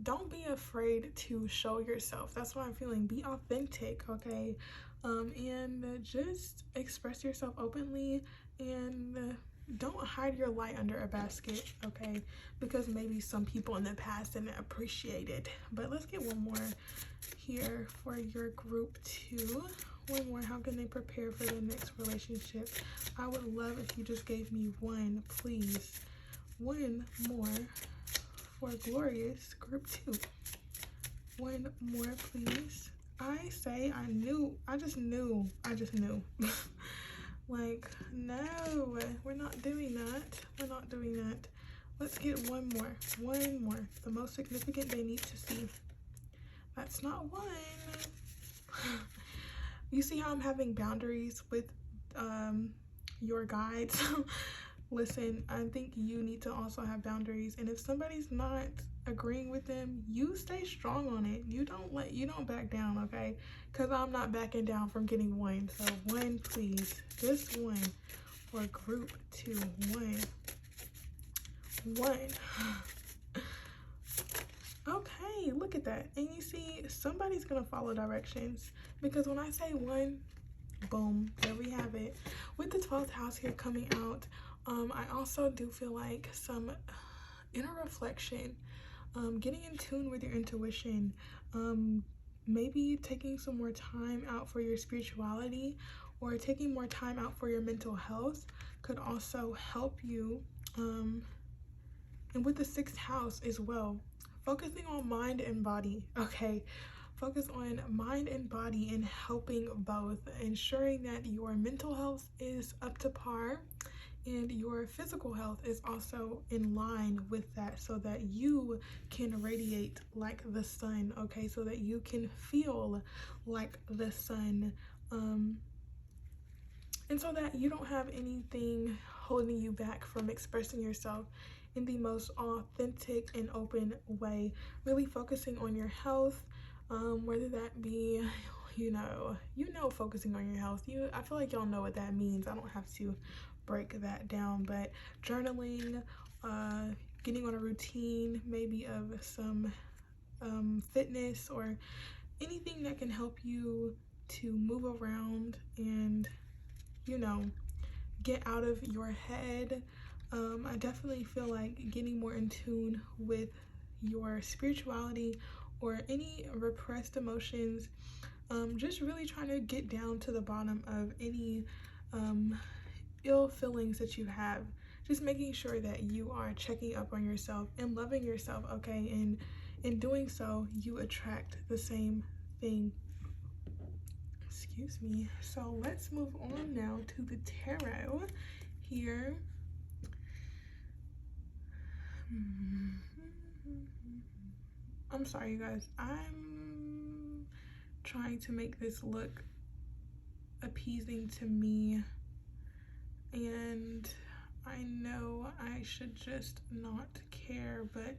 don't be afraid to show yourself. That's what I'm feeling. Be authentic, okay? And just express yourself openly, and don't hide your light under a basket, okay? Because maybe some people in the past didn't appreciate it. But let's get one more here for your group 2. One more. How can they prepare for the next relationship? I would love if you just gave me one, please. One more for glorious group 2. One more, please. I just knew. Like, no, we're not doing that. Let's get one more. The most significant they need to see. That's not one. You see how I'm having boundaries with your guides? Listen, I think you need to also have boundaries, and if somebody's not agreeing with them, you stay strong on it. You don't back down, okay? Because I'm not backing down from getting one. So one, please. Just one for group 2. One. Okay, look at that. And you see, somebody's gonna follow directions, because when I say one, boom, there we have it. With the 12th house here coming out, I also do feel like some inner reflection, getting in tune with your intuition, maybe taking some more time out for your spirituality, or taking more time out for your mental health could also help you. And with the 6th house as well, focusing on mind and body. Okay, focus on mind and body and helping both, ensuring that your mental health is up to par and your physical health is also in line with that, so that you can radiate like the sun. Okay, so that you can feel like the sun, and so that you don't have anything holding you back from expressing yourself in the most authentic and open way. Really focusing on your health, whether that be, focusing on your health. I feel like y'all know what that means. I don't have to break that down, but journaling, getting on a routine, maybe of some fitness or anything that can help you to move around and get out of your head. I definitely feel like getting more in tune with your spirituality or any repressed emotions. Just really trying to get down to the bottom of any ill feelings that you have. Just making sure that you are checking up on yourself and loving yourself, okay? And in doing so, you attract the same thing. Excuse me. So let's move on now to the tarot here. I'm sorry, you guys. I'm trying to make this look appeasing to me, and I know I should just not care, but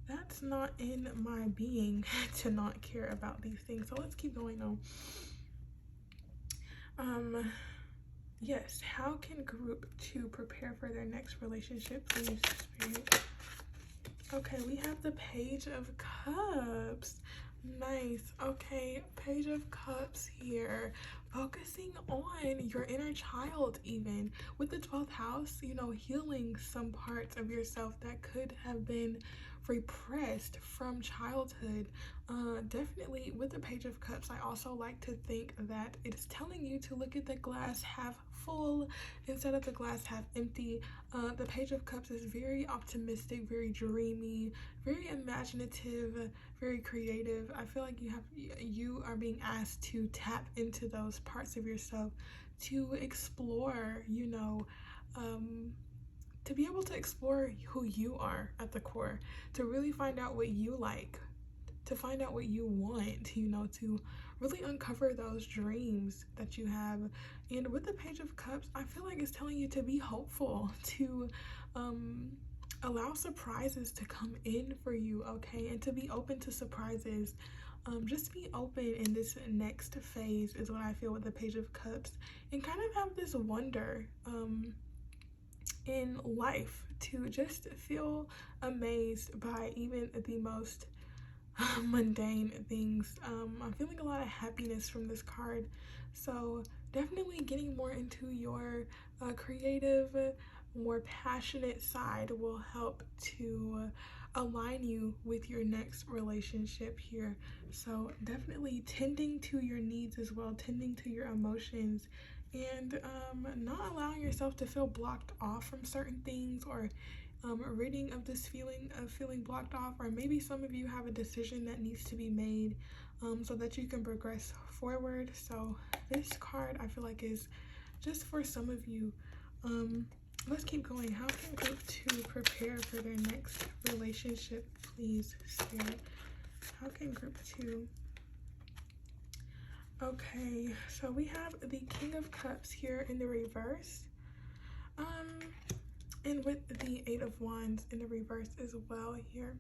that's not in my being to not care about these things. So let's keep going on. Yes, how can group 2 prepare for their next relationship, please, Spirit? Okay, we have the Page of Cups. Nice. Okay, Page of Cups here. Focusing on your inner child, even with the 12th house, healing some parts of yourself that could have been repressed from childhood. Definitely with the Page of Cups, I also like to think that it's telling you to look at the glass half full instead of the glass half empty. The Page of Cups is very optimistic, very dreamy, very imaginative, very creative. I feel like you are being asked to tap into those parts of yourself, to explore, to be able to explore who you are at the core, to really find out what you like, to find out what you want, to really uncover those dreams that you have. And with the Page of Cups, I feel like it's telling you to be hopeful, to allow surprises to come in for you, okay? And to be open to surprises. Just be open in this next phase is what I feel with the Page of Cups, and kind of have this wonder in life, to just feel amazed by even the most mundane things. I'm feeling a lot of happiness from this card, so definitely getting more into your creative, more passionate side will help to align you with your next relationship here. So definitely tending to your needs as well, tending to your emotions, and not allowing yourself to feel blocked off from certain things, or ridding of this feeling of feeling blocked off. Or maybe some of you have a decision that needs to be made so that you can progress forward. So this card, I feel like, is just for some of you. Let's keep going. How can group 2 prepare for their next relationship, please, Spirit? How can group 2? Okay, so we have the King of Cups here in the reverse, and with the 8 of Wands in the reverse as well here.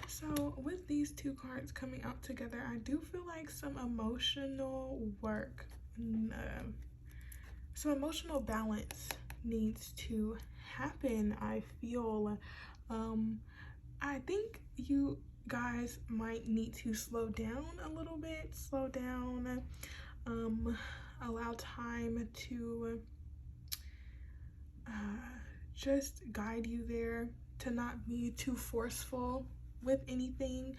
So with these 2 cards coming out together, I do feel like some emotional work, some emotional balance needs to happen. I feel I think you guys might need to slow down a little bit, allow time to just guide you there, to not be too forceful with anything.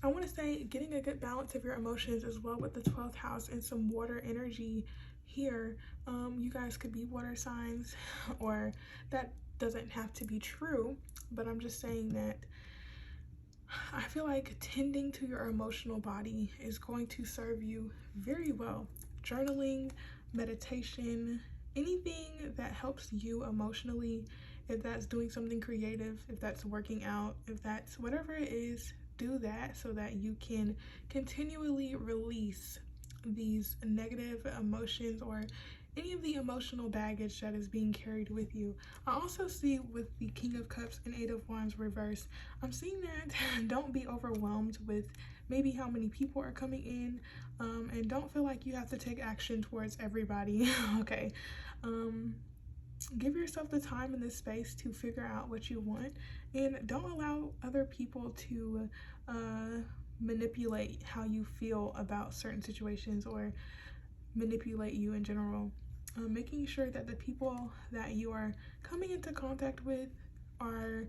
I want to say getting a good balance of your emotions as well with the 12th house and some water energy here. You guys could be water signs, or that doesn't have to be true, but I'm just saying that I feel like tending to your emotional body is going to serve you very well. Journaling, meditation, anything that helps you emotionally, if that's doing something creative, if that's working out, if that's whatever it is, do that so that you can continually release these negative emotions or any of the emotional baggage that is being carried with you. I also see with the King of Cups and Eight of Wands reverse, I'm seeing that don't be overwhelmed with maybe how many people are coming in, and don't feel like you have to take action towards everybody. Okay. Give yourself the time and the space to figure out what you want, and don't allow other people to manipulate how you feel about certain situations or manipulate you in general. Making sure that the people that you are coming into contact with are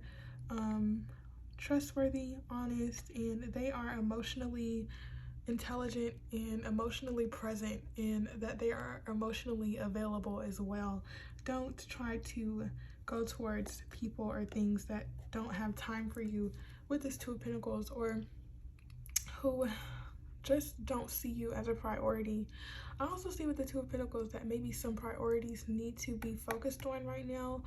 trustworthy, honest, and they are emotionally intelligent and emotionally present, and that they are emotionally available as well. Don't try to go towards people or things that don't have time for you with this Two of Pentacles, or who just don't see you as a priority. I also see with the Two of Pentacles that maybe some priorities need to be focused on right now.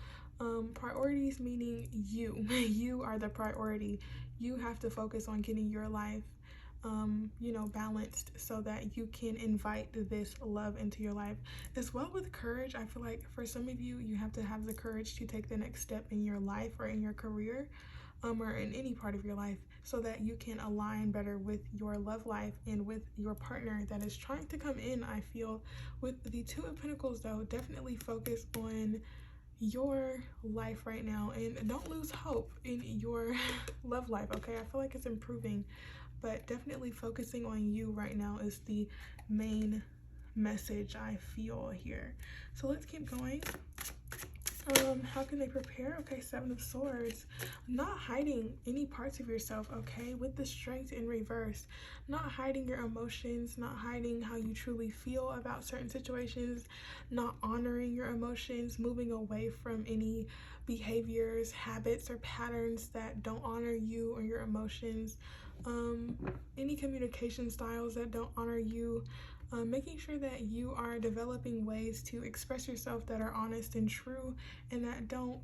Priorities meaning you. You are the priority. You have to focus on getting your life balanced so that you can invite this love into your life. As well with courage, I feel like for some of you, you have to have the courage to take the next step in your life or in your career, or in any part of your life, so that you can align better with your love life and with your partner that is trying to come in. I feel with the Two of Pentacles though, definitely focus on your life right now and don't lose hope in your love life. Okay, I feel like it's improving, but definitely focusing on you right now is the main message I feel here. So let's keep going. How can they prepare? Okay, Seven of Swords. Not hiding any parts of yourself, okay? With the Strength in reverse. Not hiding your emotions, not hiding how you truly feel about certain situations, not honoring your emotions, moving away from any behaviors, habits, or patterns that don't honor you or your emotions. Any communication styles that don't honor you. Making sure that you are developing ways to express yourself that are honest and true, and that don't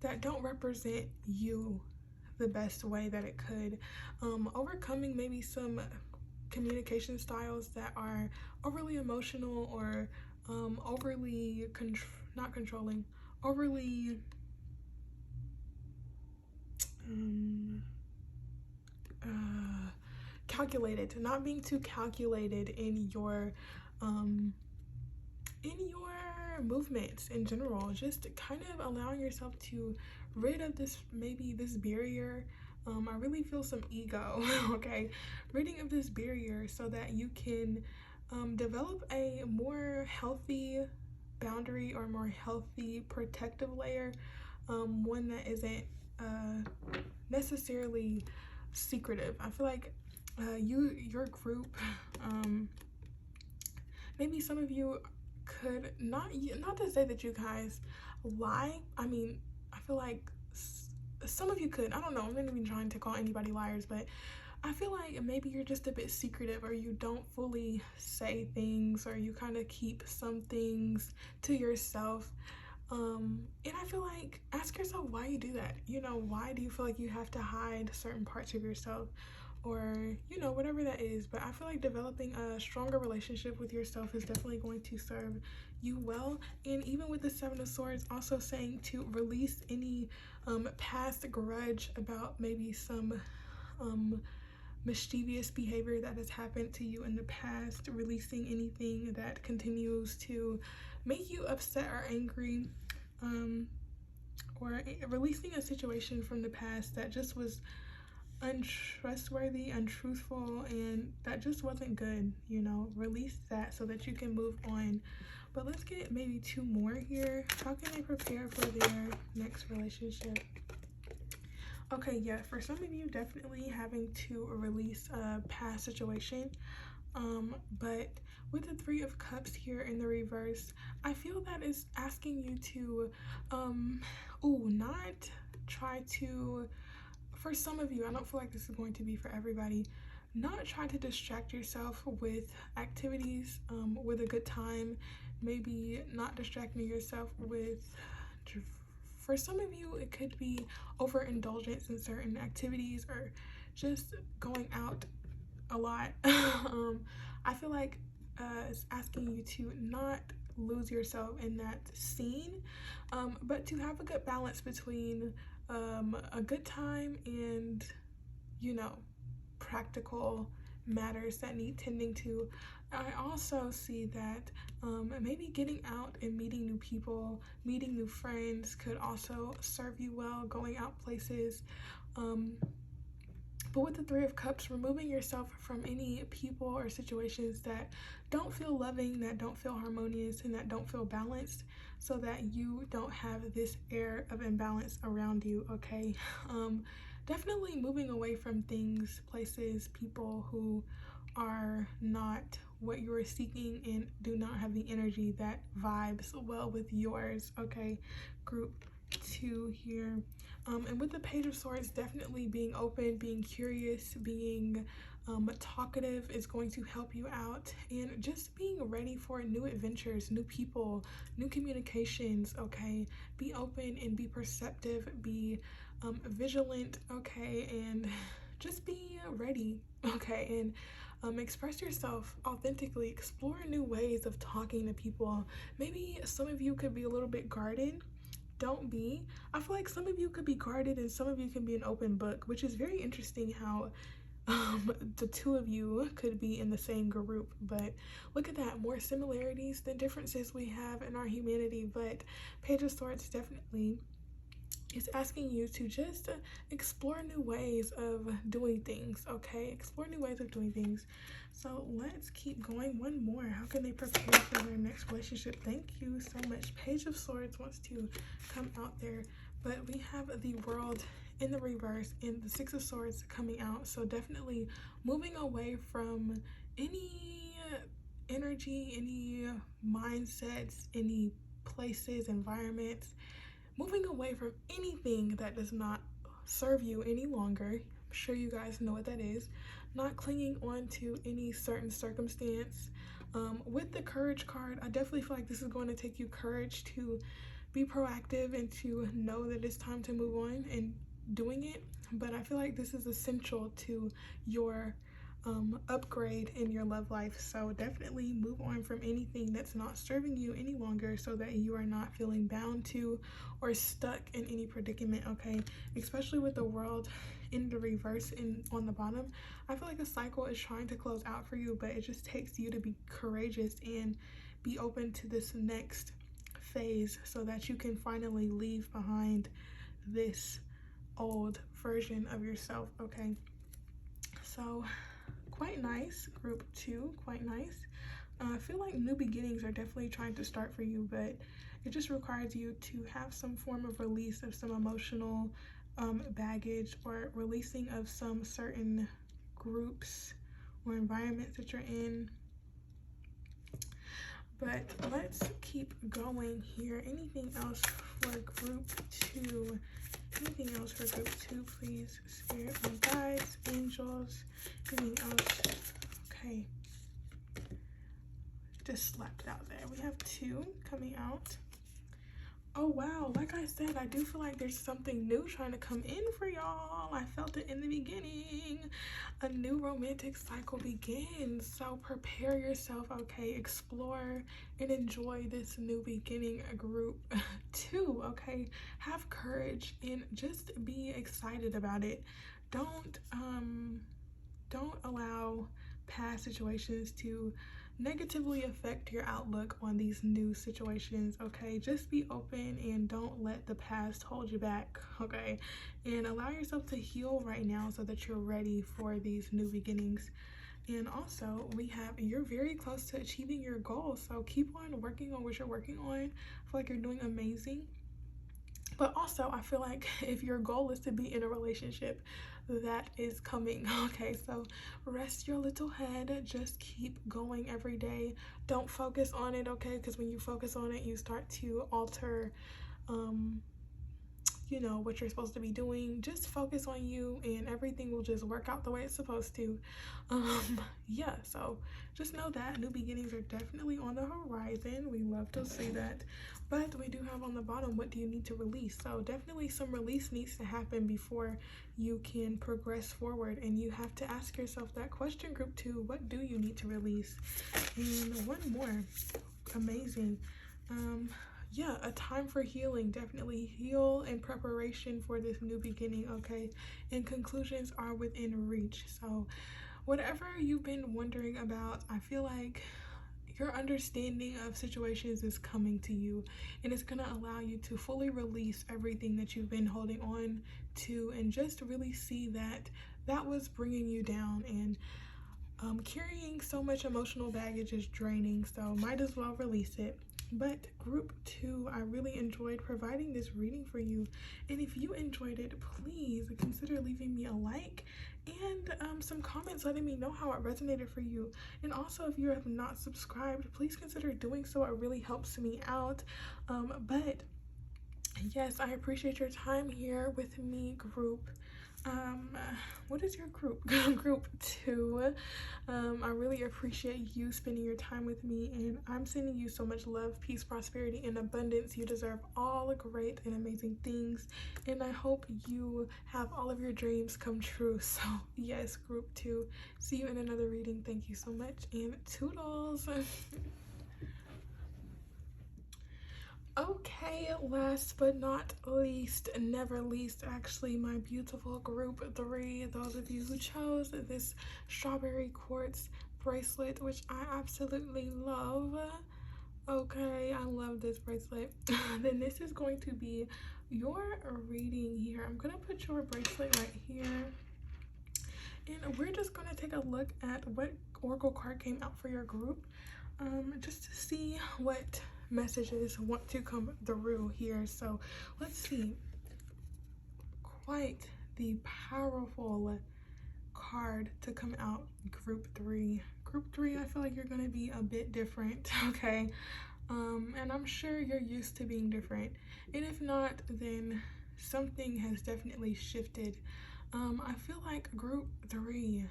that don't represent you the best way that it could. Overcoming maybe some communication styles that are overly emotional or overly not controlling, overly calculated, not being too calculated in your movements in general. Just kind of allowing yourself to rid of this, maybe this barrier. I really feel some ego. Okay, ridding of this barrier so that you can develop a more healthy boundary or more healthy protective layer, one that isn't necessarily secretive. I feel like your group, maybe some of you could not to say that you guys lie. I mean, I feel like some of you could. I don't know, I'm not even trying to call anybody liars, but I feel like maybe you're just a bit secretive, or you don't fully say things, or you kind of keep some things to yourself. And I feel like, ask yourself why you do that. Why do you feel like you have to hide certain parts of yourself, or whatever that is? But I feel like developing a stronger relationship with yourself is definitely going to serve you well. And even with the Seven of Swords, also saying to release any past grudge about maybe some mischievous behavior that has happened to you in the past, releasing anything that continues to make you upset or angry, or releasing a situation from the past that just was untrustworthy, untruthful, and that just wasn't good. Release that so that you can move on. But let's get maybe two more here. How can they prepare for their next relationship? Okay, yeah, for some of you, definitely having to release a past situation. But with the Three of Cups here in the reverse, I feel that it's asking you to, not try to, for some of you, I don't feel like this is going to be for everybody, not try to distract yourself with activities, with a good time, maybe not distracting yourself with, for some of you, it could be overindulgence in certain activities or just going out a lot. I feel like it's asking you to not lose yourself in that scene, but to have a good balance between a good time and, you know, practical matters that need tending to. I also see that maybe getting out and meeting new people, meeting new friends could also serve you well, going out places. Um, but with the Three of Cups, removing yourself from any people or situations that don't feel loving, that don't feel harmonious, and that don't feel balanced, so that you don't have this air of imbalance around you, okay? Definitely moving away from things, places, people who are not what you are seeking and do not have the energy that vibes well with yours, okay? Group 2 here. And with the Page of Swords, definitely being open, being curious, being talkative is going to help you out. And just being ready for new adventures, new people, new communications, okay? Be open and be perceptive, be vigilant, okay? And just be ready, okay? And express yourself authentically, explore new ways of talking to people. Maybe some of you could be a little bit guarded. Don't be. I feel like some of you could be guarded and some of you can be an open book, which is very interesting how the two of you could be in the same group. But look at that, more similarities than differences we have in our humanity. But Page of Swords definitely is asking you to just explore new ways of doing things, okay? Explore new ways of doing things. So let's keep going. One more. How can they prepare for their next relationship? Thank you so much. Page of Swords wants to come out there, but we have the World in the reverse and the Six of Swords coming out. So definitely moving away from any energy, any mindsets, any places, environments, moving away from anything that does not serve you any longer. I'm sure you guys know what that is. Not clinging on to any certain circumstance. With the Courage card, I definitely feel like this is going to take you courage to be proactive and to know that it's time to move on and doing it. But I feel like this is essential to your upgrade in your love life. So definitely move on from anything that's not serving you any longer so that you are not feeling bound to or stuck in any predicament, okay? Especially with the World in the reverse and on the bottom. I feel like a cycle is trying to close out for you, but it just takes you to be courageous and be open to this next phase so that you can finally leave behind this old version of yourself, okay? So quite nice, group 2, quite nice. I feel like new beginnings are definitely trying to start for you, but it just requires you to have some form of release of some emotional baggage or releasing of some certain groups or environments that you're in. But let's keep going here. Anything else for group 2? Anything else for group 2, please? Spirit, my guides, angels, anything else? Okay. Just slapped out there. We have 2 coming out. Oh wow, like I said, I do feel like there's something new trying to come in for y'all. I felt it in the beginning. A new romantic cycle begins. So prepare yourself, okay? Explore and enjoy this new beginning, group 2, okay? Have courage and just be excited about it. Don't allow past situations to negatively affect your outlook on these new situations, okay? Just be open and don't let the past hold you back, okay? And allow yourself to heal right now so that you're ready for these new beginnings. And also, we have, you're very close to achieving your goals, so keep on working on what you're working on. I feel like you're doing amazing. But also, I feel like if your goal is to be in a relationship, that is coming. Okay, so rest your little head. Just keep going every day. Don't focus on it, okay? Because when you focus on it, you start to alter um you know what you're supposed to be doing. Just focus on you and everything will just work out the way it's supposed to. Yeah, so just know that new beginnings are definitely on the horizon. We love to see that. But we do have on the bottom, what do you need to release? So definitely some release needs to happen before you can progress forward, and you have to ask yourself that question, group 2. What do you need to release? And one more. Amazing. Yeah, a time for healing. Definitely heal in preparation for this new beginning, okay? And conclusions are within reach. So whatever you've been wondering about, I feel like your understanding of situations is coming to you, and it's going to allow you to fully release everything that you've been holding on to, and just really see that that was bringing you down, and carrying so much emotional baggage is draining, so might as well release it. But group 2, I really enjoyed providing this reading for you, and if you enjoyed it, please consider leaving me a like and some comments letting me know how it resonated for you. And also, if you have not subscribed, please consider doing so. It really helps me out. But yes, I appreciate your time here with me, group. Um, what is your group? Group 2. I really appreciate you spending your time with me, and I'm sending you so much love, peace, prosperity, and abundance. You deserve all great and amazing things, and I hope you have all of your dreams come true. So yes, group 2. See you in another reading. Thank you so much, and toodles. Okay, last but not least, never least, actually, my beautiful group 3, those of you who chose this strawberry quartz bracelet, which I absolutely love. Okay, I love this bracelet. Then this is going to be your reading here. I'm gonna put your bracelet right here, and we're just gonna take a look at what oracle card came out for your group, just to see what messages want to come through here. So let's see. Quite the powerful card to come out, group 3. Group 3, I feel like you're gonna be a bit different. Okay, and I'm sure you're used to being different, and if not, then something has definitely shifted. I feel like group 3,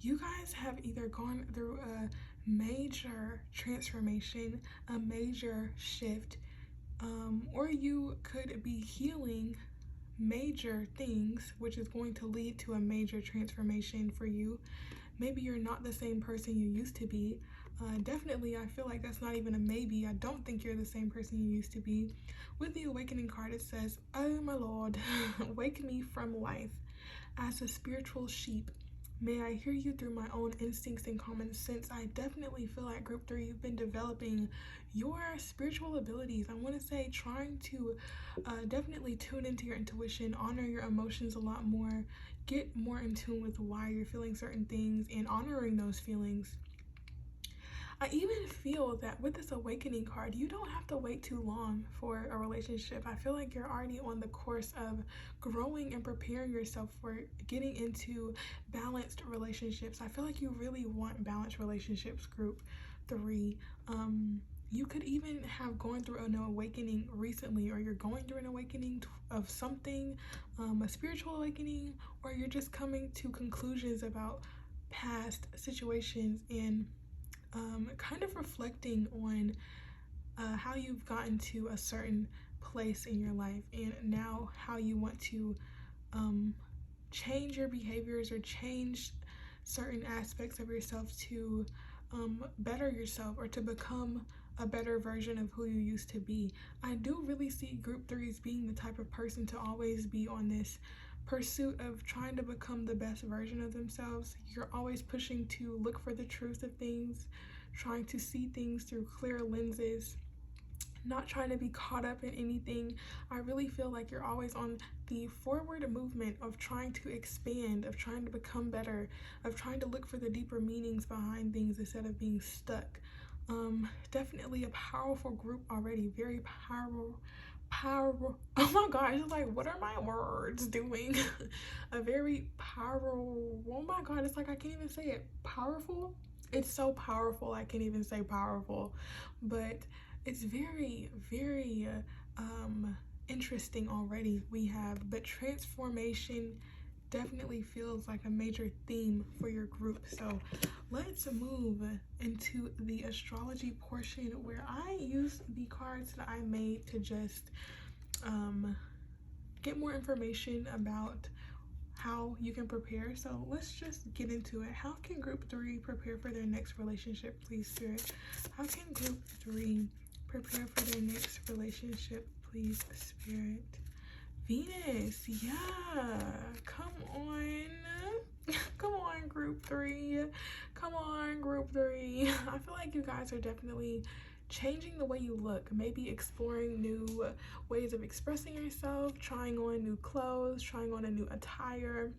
you guys have either gone through a major transformation, a major shift, or you could be healing major things, which is going to lead to a major transformation for you. Maybe you're not the same person you used to be. Definitely, I feel like that's not even a maybe. I don't think you're the same person you used to be. With the awakening card, it says, "Oh my Lord, wake me from life. As a spiritual sheep, may I hear you through my own instincts and common sense." I definitely feel like group 3, you've been developing your spiritual abilities. I want to say trying to definitely tune into your intuition, honor your emotions a lot more, get more in tune with why you're feeling certain things, and honoring those feelings. I even feel that with this awakening card, you don't have to wait too long for a relationship. I feel like you're already on the course of growing and preparing yourself for getting into balanced relationships. I feel like you really want balanced relationships, group 3. You could even have gone through an awakening recently, or you're going through an awakening of something, a spiritual awakening, or you're just coming to conclusions about past situations, and kind of reflecting on how you've gotten to a certain place in your life, and now how you want to change your behaviors or change certain aspects of yourself to better yourself, or to become a better version of who you used to be. I do really see group 3s being the type of person to always be on this pursuit of trying to become the best version of themselves. You're always pushing to look for the truth of things, trying to see things through clear lenses, not trying to be caught up in anything. I really feel like you're always on the forward movement of trying to expand, of trying to become better, of trying to look for the deeper meanings behind things instead of being stuck. Definitely a powerful group already, very powerful, oh my gosh, it's like, what are my words doing? A very powerful, oh my god, it's like I can't even say it. Powerful, it's so powerful I can't even say powerful, but it's very, very interesting already. We have, but transformation definitely feels like a major theme for your group. So let's move into the astrology portion, where I use the cards that I made to just get more information about how you can prepare. So let's just get into it. How can group 3 prepare for their next relationship, please, Spirit? How can group 3 prepare for their next relationship, please, Spirit? Venus, yeah, come on. Come on, group 3. Come on, group 3. I feel like you guys are definitely changing the way you look, maybe exploring new ways of expressing yourself, trying on new clothes, trying on a new attire.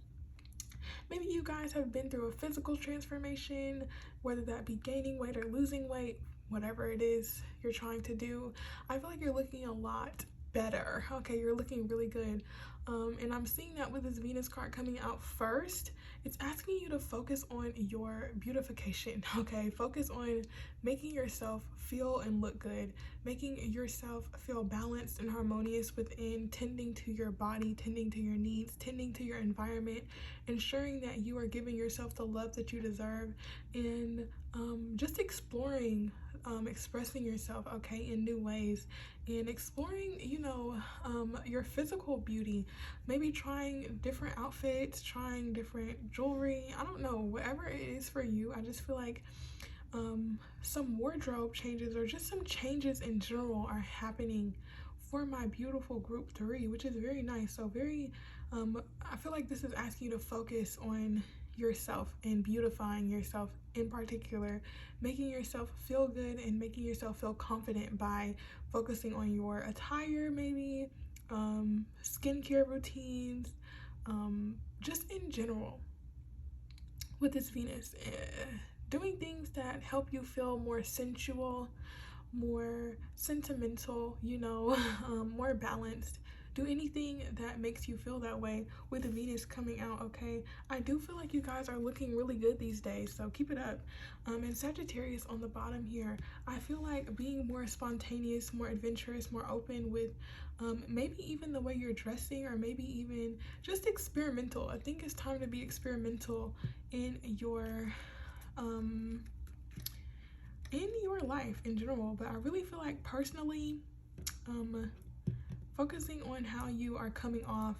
Maybe you guys have been through a physical transformation, whether that be gaining weight or losing weight, whatever it is you're trying to do. I feel like you're looking a lot better. Okay, you're looking really good. And I'm seeing that with this Venus card coming out first. It's asking you to focus on your beautification. Okay, focus on making yourself feel and look good, making yourself feel balanced and harmonious within, tending to your body, tending to your needs, tending to your environment, ensuring that you are giving yourself the love that you deserve, and just exploring, expressing yourself, okay, in new ways, and exploring, you know, your physical beauty, maybe trying different outfits, trying different jewelry. I don't know, whatever it is for you. I just feel like some wardrobe changes, or just some changes in general, are happening for my beautiful group 3, which is very nice. So very I feel like this is asking you to focus on yourself and beautifying yourself, in particular making yourself feel good and making yourself feel confident by focusing on your attire, maybe skincare routines, just in general with this Venus, doing things that help you feel more sensual, more sentimental, you know, more balanced. Do anything that makes you feel that way with the Venus coming out, okay? I do feel like you guys are looking really good these days, so keep it up. And Sagittarius on the bottom here, I feel like being more spontaneous, more adventurous, more open with maybe even the way you're dressing, or maybe even just experimental. I think it's time to be experimental in your life in general. But I really feel like personally, focusing on how you are coming off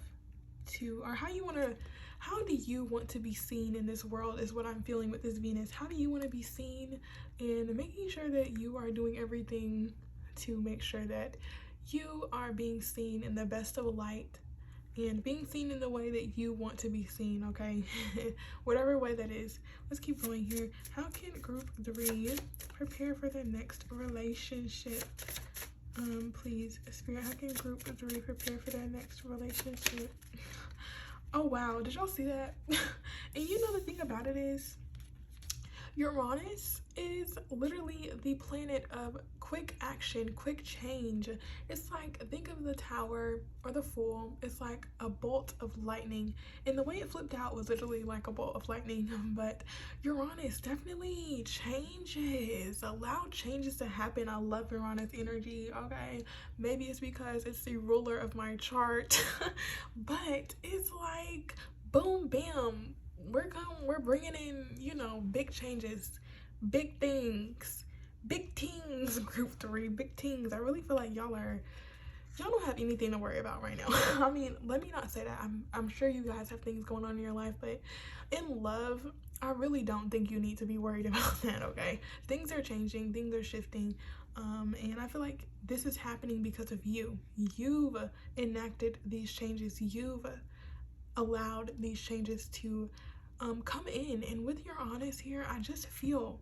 to, or how do you want to be seen in this world, is what I'm feeling with this Venus. How do you want to be seen, and making sure that you are doing everything to make sure that you are being seen in the best of light, and being seen in the way that you want to be seen, okay? Whatever way that is. Let's keep going here. How can group 3 prepare for their next relationship? Please, Spirit, how can group 3 prepare for their next relationship? Oh wow, did y'all see that? And you know, the thing about it is, Uranus is literally the planet of quick action, quick change. It's like, think of the Tower or the Fool. It's like a bolt of lightning, and the way it flipped out was literally like a bolt of lightning. But Uranus definitely changes, allow changes to happen. I love Uranus energy, okay? Maybe it's because it's the ruler of my chart, but it's like boom bam, we're bringing in, you know, big changes, big things, group 3, big things. I really feel like y'all don't have anything to worry about right now. I mean, let me not say that. I'm sure you guys have things going on in your life, but in love, I really don't think you need to be worried about that, okay? Things are changing, things are shifting, and I feel like this is happening because of you. You've enacted these changes. You've allowed these changes to come in. And with Uranus here, I just feel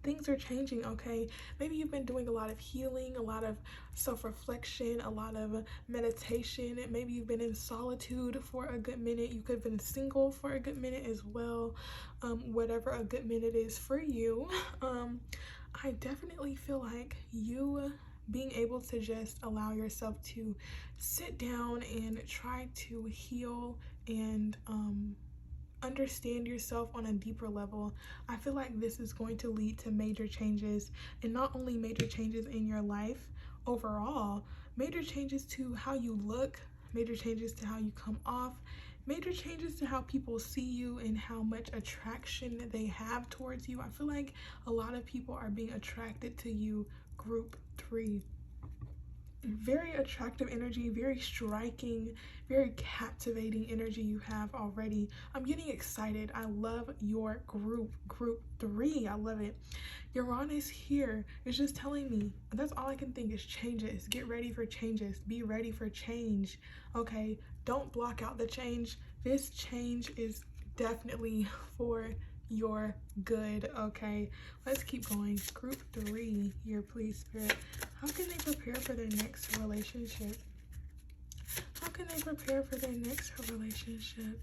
things are changing, okay? Maybe you've been doing a lot of healing, a lot of self-reflection, a lot of meditation. Maybe you've been in solitude for a good minute. You could have been single for a good minute as well. Whatever a good minute is for you. I definitely feel like you being able to just allow yourself to sit down and try to heal and understand yourself on a deeper level. I feel like this is going to lead to major changes, and not only major changes in your life overall, major changes to how you look, major changes to how you come off, major changes to how people see you and how much attraction they have towards you. I feel like a lot of people are being attracted to you, group 3. Very attractive energy, very striking, very captivating energy you have already. I'm getting excited. I love your group 3. I love it. Uranus here is just telling me, that's all I can think is changes. Get ready for changes. Be ready for change. Okay, don't block out the change. This change is definitely for your good. Okay, let's keep going. Group 3 here, please, Spirit. How can they prepare for their next relationship? How can they prepare for their next relationship?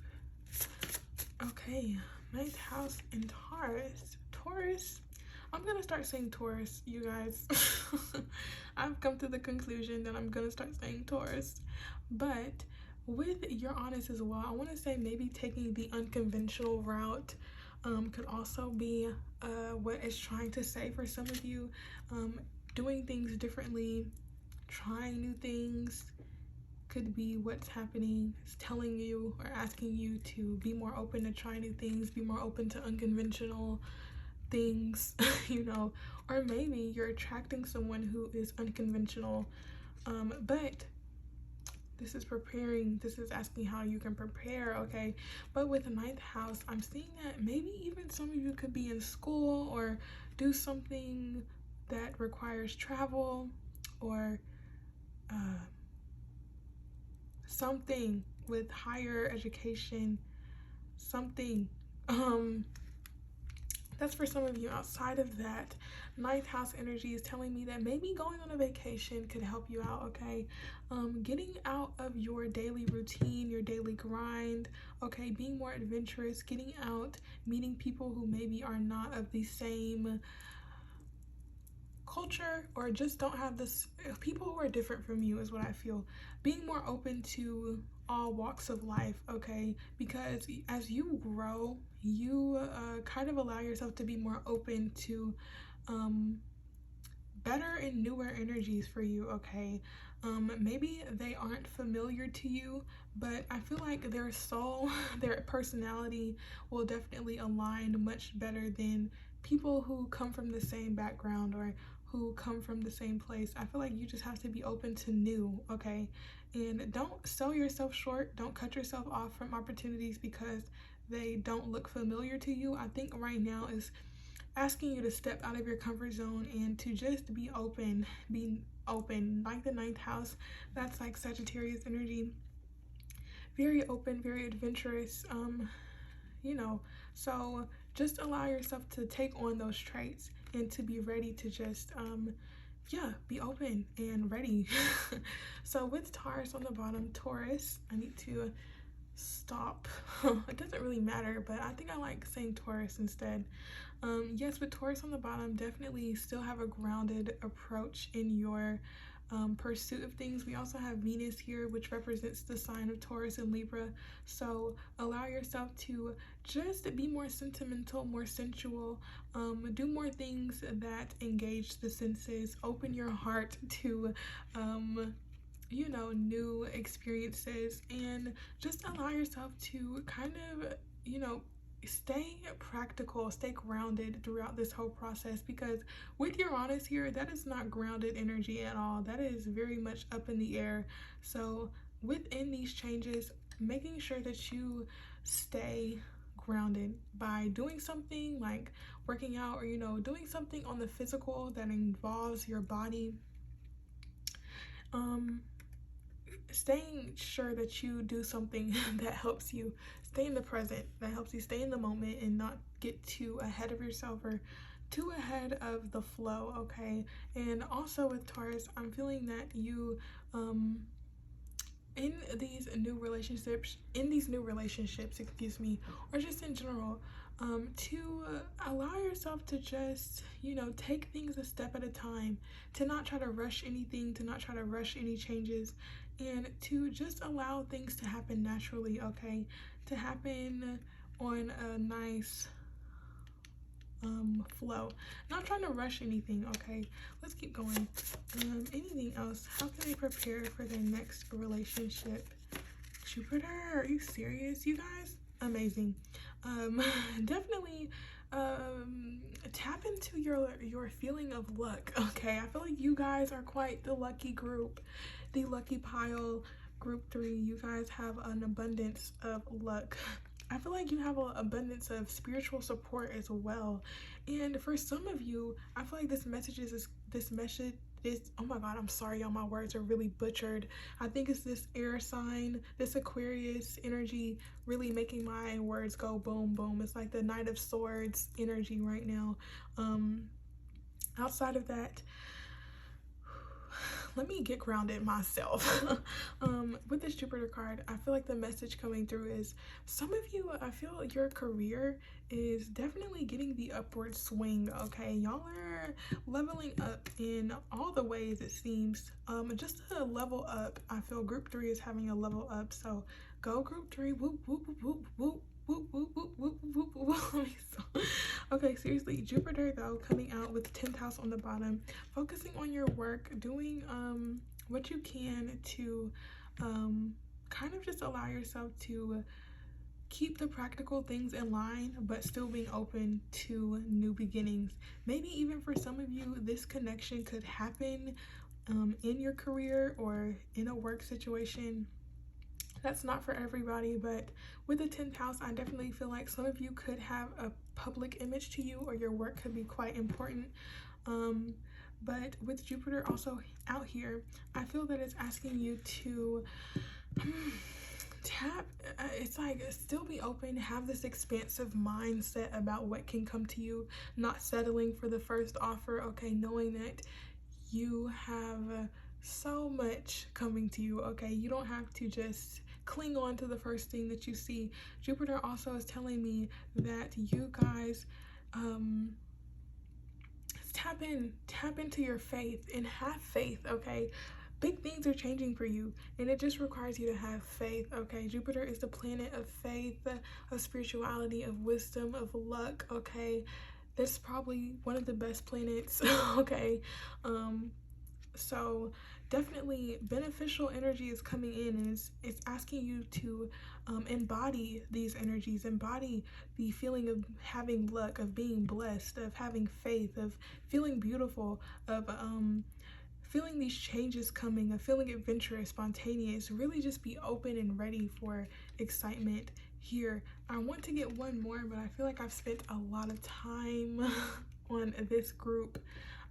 Okay, 9th house in Taurus. Taurus, I'm gonna start saying Taurus, you guys. I've come to the conclusion that I'm gonna start saying Taurus. But with Uranus as well, I want to say maybe taking the unconventional route could also be what it's trying to say for some of you. Doing things differently, trying new things could be what's happening. It's telling you or asking you to be more open to try new things, be more open to unconventional things, you know, or maybe you're attracting someone who is unconventional, but this is preparing, this is asking how you can prepare, okay? But with the 9th house, I'm seeing that maybe even some of you could be in school or do something that requires travel, or something with higher education, something. That's for some of you. Outside of that, 9th house energy is telling me that maybe going on a vacation could help you out, okay? Getting out of your daily routine, your daily grind, okay? Being more adventurous, getting out, meeting people who maybe are not of the same culture or just don't have this, people who are different from you is what I feel. Being more open to all walks of life, okay? Because as you grow, you kind of allow yourself to be more open to better and newer energies for you, okay? Maybe they aren't familiar to you, but I feel like their soul, their personality will definitely align much better than people who come from the same background or who come from the same place. I feel like you just have to be open to new, okay? And don't sell yourself short. Don't cut yourself off from opportunities because they don't look familiar to you. I think right now is asking you to step out of your comfort zone and to just be open, like the 9th house. That's like Sagittarius energy, very open, very adventurous, you know. So just allow yourself to take on those traits and to be ready to just yeah, be open and ready. So with Taurus on the bottom, Taurus, I need to stop. It doesn't really matter, but I think I like saying Taurus instead. Yes, with Taurus on the bottom, definitely still have a grounded approach in your pursuit of things. We also have Venus here, which represents the sign of Taurus and Libra. So allow yourself to just be more sentimental, more sensual, do more things that engage the senses, open your heart to you know, new experiences, and just allow yourself to kind of, you know, stay practical, stay grounded throughout this whole process, because with Uranus here, that is not grounded energy at all. That is very much up in the air. So within these changes, making sure that you stay grounded by doing something like working out, or, you know, doing something on the physical that involves your body. Staying sure that you do something that helps you stay in the present, that helps you stay in the moment and not get too ahead of yourself or too ahead of the flow, okay? And also with Taurus, I'm feeling that you in these new relationships, excuse me, or just in general, to allow yourself to just, you know, take things a step at a time, to not try to rush anything, to not try to rush any changes, and to just allow things to happen naturally, okay? To happen on a nice flow. Not trying to rush anything, okay? Let's keep going. Anything else? How can they prepare for their next relationship? Jupiter, are you serious, you guys? Amazing. Definitely tap into your feeling of luck, okay? I feel like you guys are quite the lucky group, the lucky pile. Group 3, you guys have an abundance of luck. I feel like you have an abundance of spiritual support as well. And for some of you, I feel like this message is, oh my god, I'm sorry y'all, my words are really butchered. I think it's this air sign, this Aquarius energy really making my words go boom boom. It's like the Knight of Swords energy right now. Outside of that, let me get grounded myself. With this Jupiter card, I feel like the message coming through is some of you, I feel your career is definitely getting the upward swing, okay? Y'all are leveling up in all the ways, it seems. Just a level up. I feel group 3 is having a level up, so go group 3. Whoop whoop whoop whoop whoop whoop whoop whoop whoop whoop. Okay, seriously, Jupiter though coming out with 10th house on the bottom, focusing on your work, doing what you can to kind of just allow yourself to keep the practical things in line, but still being open to new beginnings. Maybe even for some of you, this connection could happen in your career or in a work situation. That's not for everybody, but with the 10th house, I definitely feel like some of you could have a public image to you, or your work could be quite important. But with Jupiter also out here, I feel that it's asking you to tap, it's like still be open, have this expansive mindset about what can come to you, not settling for the first offer, okay? Knowing that you have so much coming to you, okay? You don't have to just cling on to the first thing that you see. Jupiter also is telling me that you guys tap into your faith and have faith, okay? Big things are changing for you, and it just requires you to have faith, okay? Jupiter is the planet of faith, of spirituality, of wisdom, of luck, okay? That's probably one of the best planets, okay? So definitely beneficial energy is coming in, and it's asking you to embody these energies, embody the feeling of having luck, of being blessed, of having faith, of feeling beautiful, of feeling these changes coming, of feeling adventurous, spontaneous. Really just be open and ready for excitement here. I want to get one more, but I feel like I've spent a lot of time on this group.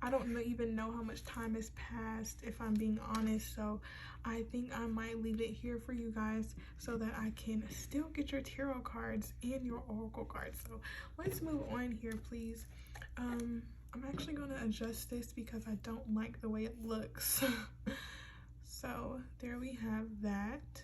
I don't even know how much time has passed, if I'm being honest, so I think I might leave it here for you guys so that I can still get your tarot cards and your oracle cards. So let's move on here, please. I'm actually going to adjust this because I don't like the way it looks. So there we have that.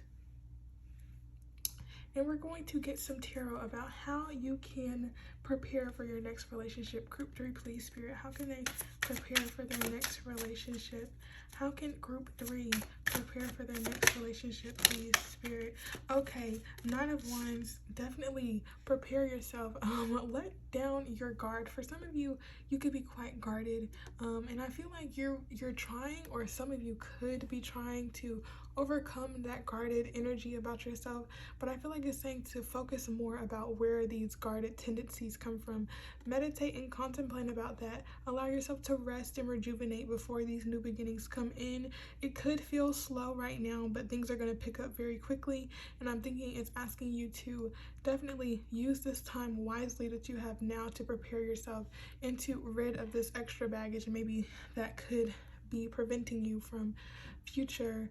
And we're going to get some tarot about how you can prepare for your next relationship. Group 3, please, Spirit. How can they prepare for their next relationship? How can group 3 prepare for their next relationship, please, Spirit? Okay, 9 of Wands, definitely prepare yourself. Let down your guard. For some of you, you could be quite guarded, and I feel like you're trying, or some of you could be trying to overcome that guarded energy about yourself, but I feel like it's saying to focus more about where these guarded tendencies come from. Meditate and contemplate about that. Allow yourself to rest and rejuvenate before these new beginnings come in. It could feel slow right now, but things are going to pick up very quickly, and I'm thinking it's asking you to definitely use this time wisely that you have now to prepare yourself and to rid of this extra baggage, maybe that could be preventing you from future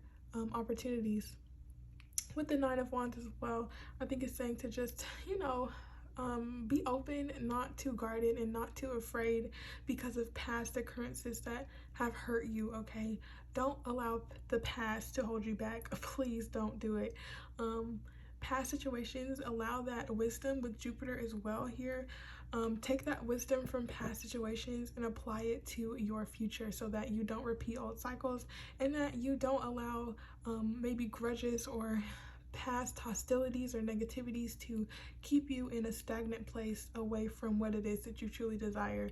opportunities. With the 9 of Wands as well, I think it's saying to just, be open, not too guarded, and not too afraid because of past occurrences that have hurt you, okay? don't allow the past to hold you back. Please don't do it. Past situations, allow that wisdom with Jupiter as well here. Take that wisdom from past situations and apply it to your future so that you don't repeat old cycles, and that you don't allow maybe grudges or past hostilities or negativities to keep you in a stagnant place away from what it is that you truly desire.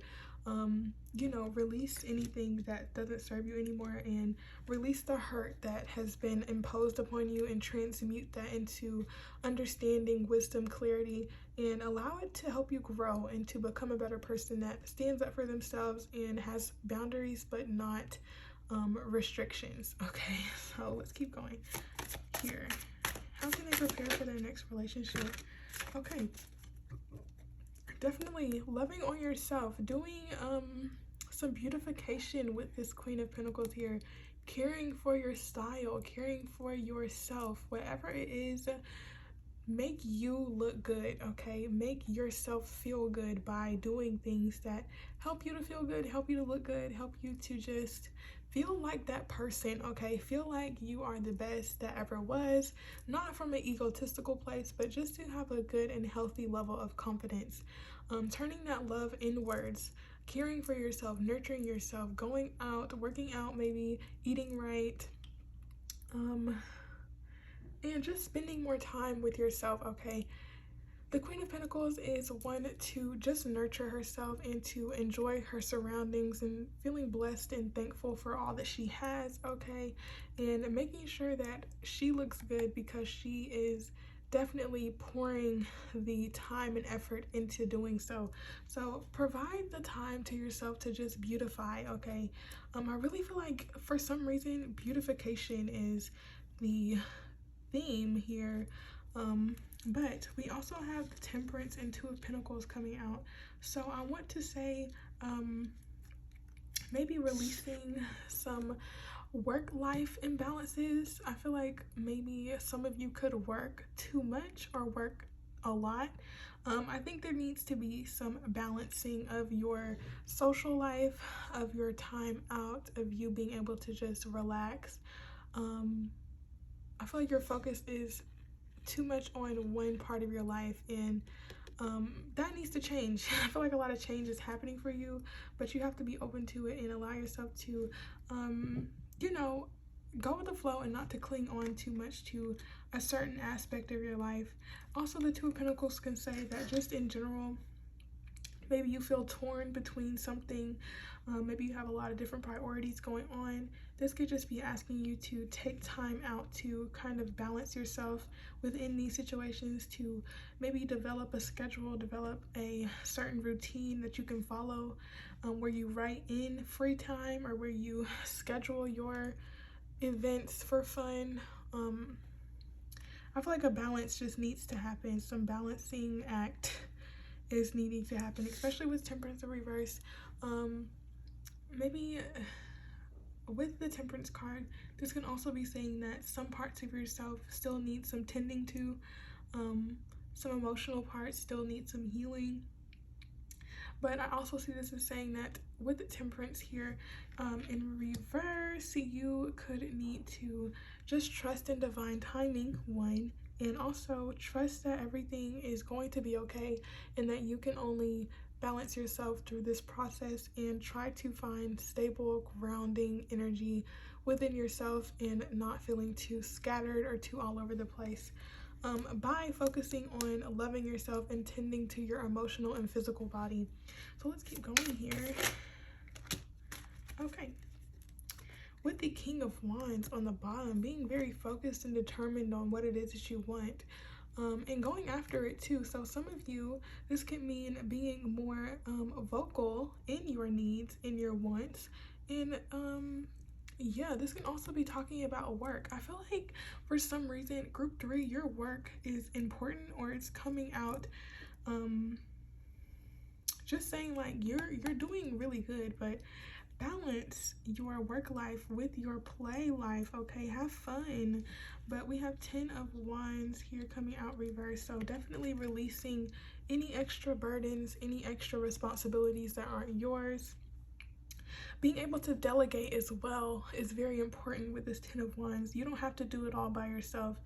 You know, release anything that doesn't serve you anymore, and release the hurt that has been imposed upon you, and transmute that into understanding, wisdom, clarity, and allow it to help you grow and to become a better person that stands up for themselves and has boundaries but not restrictions. Okay, so let's keep going here. How can they prepare for their next relationship? Okay, definitely loving on yourself, doing some beautification with this Queen of Pentacles here, caring for your style, caring for yourself, whatever it is. Make you look good, okay? Make yourself feel good by doing things that help you to feel good, help you to look good, help you to just feel like that person, okay? Feel like you are the best that ever was, not from an egotistical place, but just to have a good and healthy level of confidence. Turning that love inwards, caring for yourself, nurturing yourself, going out, working out, maybe eating right, and just spending more time with yourself, okay? The Queen of Pentacles is one to just nurture herself and to enjoy her surroundings and feeling blessed and thankful for all that she has, okay? And making sure that she looks good because she is definitely pouring the time and effort into doing so. So provide the time to yourself to just beautify, okay? I really feel like for some reason beautification is the theme here, but we also have the Temperance and Two of Pentacles coming out. So I want to say maybe releasing some work-life imbalances. I feel like maybe some of you could work too much or work a lot. I think there needs to be some balancing of your social life, of your time out, of you being able to just relax. I feel like your focus is too much on one part of your life, and that needs to change. I feel like a lot of change is happening for you, but you have to be open to it and allow yourself to, you know, go with the flow and not to cling on too much to a certain aspect of your life. Also, the Two of Pentacles can say that just in general, maybe you feel torn between something. Maybe you have a lot of different priorities going on. This could just be asking you to take time out to kind of balance yourself within these situations, to maybe develop a schedule, develop a certain routine that you can follow, where you write in free time or where you schedule your events for fun. I feel like a balance just needs to happen. Some balancing act is needing to happen, especially with Temperance in reverse. Maybe with the Temperance card, this can also be saying that some parts of yourself still need some tending to, some emotional parts still need some healing. But I also see this as saying that with the Temperance here in reverse, you could need to just trust in divine timing, one, and also trust that everything is going to be okay, and that you can only balance yourself through this process and try to find stable, grounding energy within yourself and not feeling too scattered or too all over the place. By focusing on loving yourself and tending to your emotional and physical body. So let's keep going here. Okay. With the King of Wands on the bottom, being very focused and determined on what it is that you want, and going after it too. So some of you, this can mean being more vocal in your needs, in your wants, and yeah, this can also be talking about work. I feel like for some reason, group 3, your work is important, or it's coming out just saying like you're doing really good, but balance your work life with your play life, okay? Have fun. But we have 10 of Wands here coming out reverse, so definitely releasing any extra burdens, any extra responsibilities that aren't yours. Being able to delegate as well is very important with this Ten of Wands. You don't have to do it all by yourself.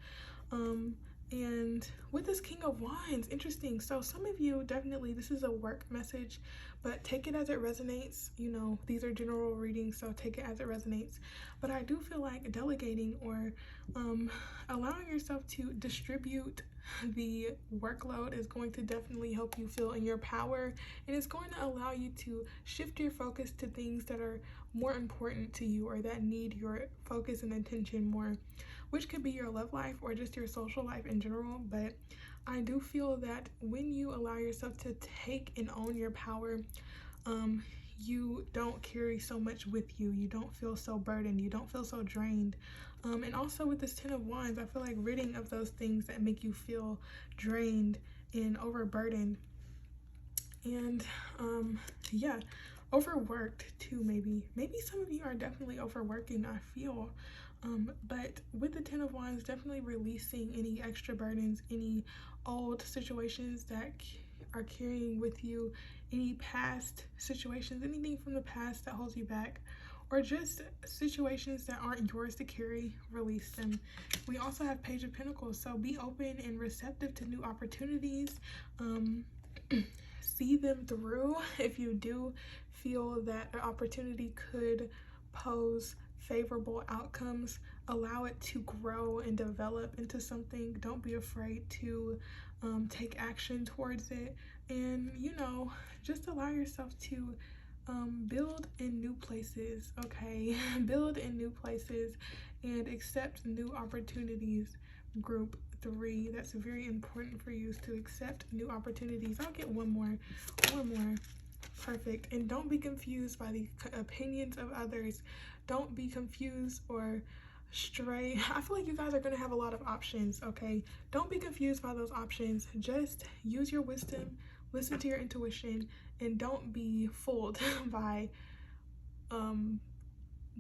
And with this King of Wands, interesting. So some of you, definitely, this is a work message, but take it as it resonates. You know, these are general readings, so take it as it resonates. But I do feel like delegating or allowing yourself to distribute the workload is going to definitely help you feel in your power, and it's going to allow you to shift your focus to things that are more important to you or that need your focus and attention more, which could be your love life or just your social life in general. But I do feel that when you allow yourself to take and own your power, you don't carry so much with you. You don't feel so burdened. You don't feel so drained. And also with this Ten of Wands, I feel like ridding of those things that make you feel drained and overburdened. And yeah, overworked too, maybe. Maybe some of you are definitely overworking, I feel. But with the Ten of Wands, definitely releasing any extra burdens, any old situations that are carrying with you, any past situations, anything from the past that holds you back, or just situations that aren't yours to carry, release them. We also have Page of Pentacles, so be open and receptive to new opportunities. See them through. If you do feel that an opportunity could pose favorable outcomes, allow it to grow and develop into something. Don't be afraid to take action towards it, and you know, just allow yourself to build in new places, okay? Build in new places and accept new opportunities. Group 3, that's very important for you, is to accept new opportunities. I'll get one more. Perfect. And don't be confused by the opinions of others. Don't be confused or stray. I feel like you guys are going to have a lot of options, okay? Don't be confused by those options. Just use your wisdom, listen to your intuition, and don't be fooled by